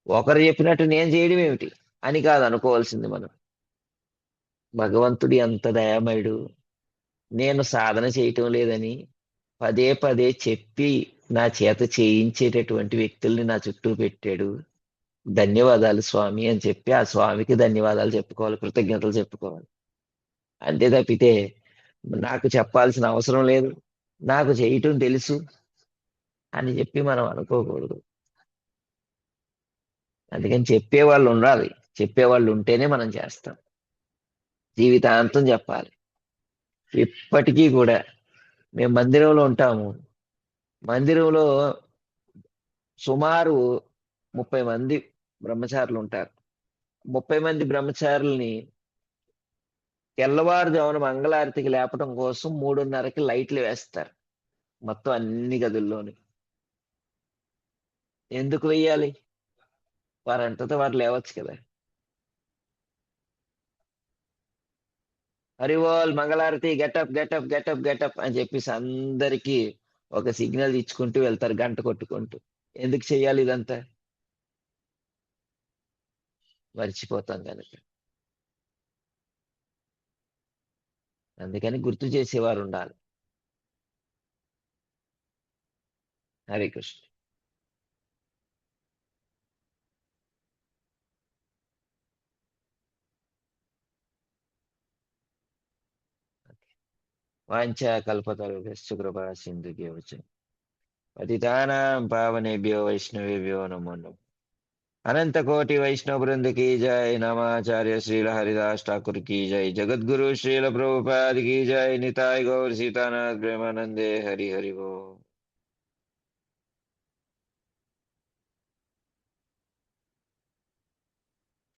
ఒకరు చెప్పినట్టు నేను చేయడం ఏమిటి అని కాదు అనుకోవాల్సింది మనం. భగవంతుడి అంత దయామయుడు, నేను సాధన చేయటం లేదని పదే పదే చెప్పి నా చేత చేయించేటటువంటి వ్యక్తుల్ని నా చుట్టూ పెట్టాడు. ధన్యవాదాలు స్వామి అని చెప్పి ఆ స్వామికి ధన్యవాదాలు చెప్పుకోవాలి, కృతజ్ఞతలు చెప్పుకోవాలి. అంతే తప్పితే నాకు చెప్పాల్సిన అవసరం లేదు, నాకు చేయటం తెలుసు అని చెప్పి మనం అనుకోకూడదు. అందుకని చెప్పేవాళ్ళు ఉండాలి, చెప్పేవాళ్ళు ఉంటేనే మనం చేస్తాం. జీవితాంతం చెప్పాలి. ఇప్పటికీ కూడా మేము మందిరంలో ఉంటాము. మందిరంలో సుమారు 30 మంది బ్రహ్మచారులు ఉంటారు. 30 మంది బ్రహ్మచారుల్ని తెల్లవారుజామున మంగళారతికి లేపడం కోసం 3:30కి లైట్లు వేస్తారు మొత్తం అన్ని గదుల్లోని. ఎందుకు వెయ్యాలి? వారంతతో వారు లేవచ్చు కదా. హరివోల్ మంగళారతి గెటప్ గెటప్ గెటప్ గెటప్ అని చెప్పేసి అందరికీ ఒక సిగ్నల్ ఇచ్చుకుంటూ వెళ్తారు, గంట కొట్టుకుంటూ. ఎందుకు చెయ్యాలి ఇదంతా? మర్చిపోతాం కనుక. అందుకని గుర్తు చేసేవారు ఉండాలి. హరే కృష్ణ. వాంఛా కల్పతరుభ్యశ్చ కృపా సింధుభ్యో చ పతితానాం పావనేభ్యో వైష్ణవేభ్యో నమో నమః. अनंत कोटि वैष्णव वृंद की जय. नमाचार्य श्रील हरिदास ठाकुर की जय. जगद्गुरु श्रील प्रभुपाद की जय. निताय गौर सीतानाथ प्रेमानंदे हरि हरि बोल.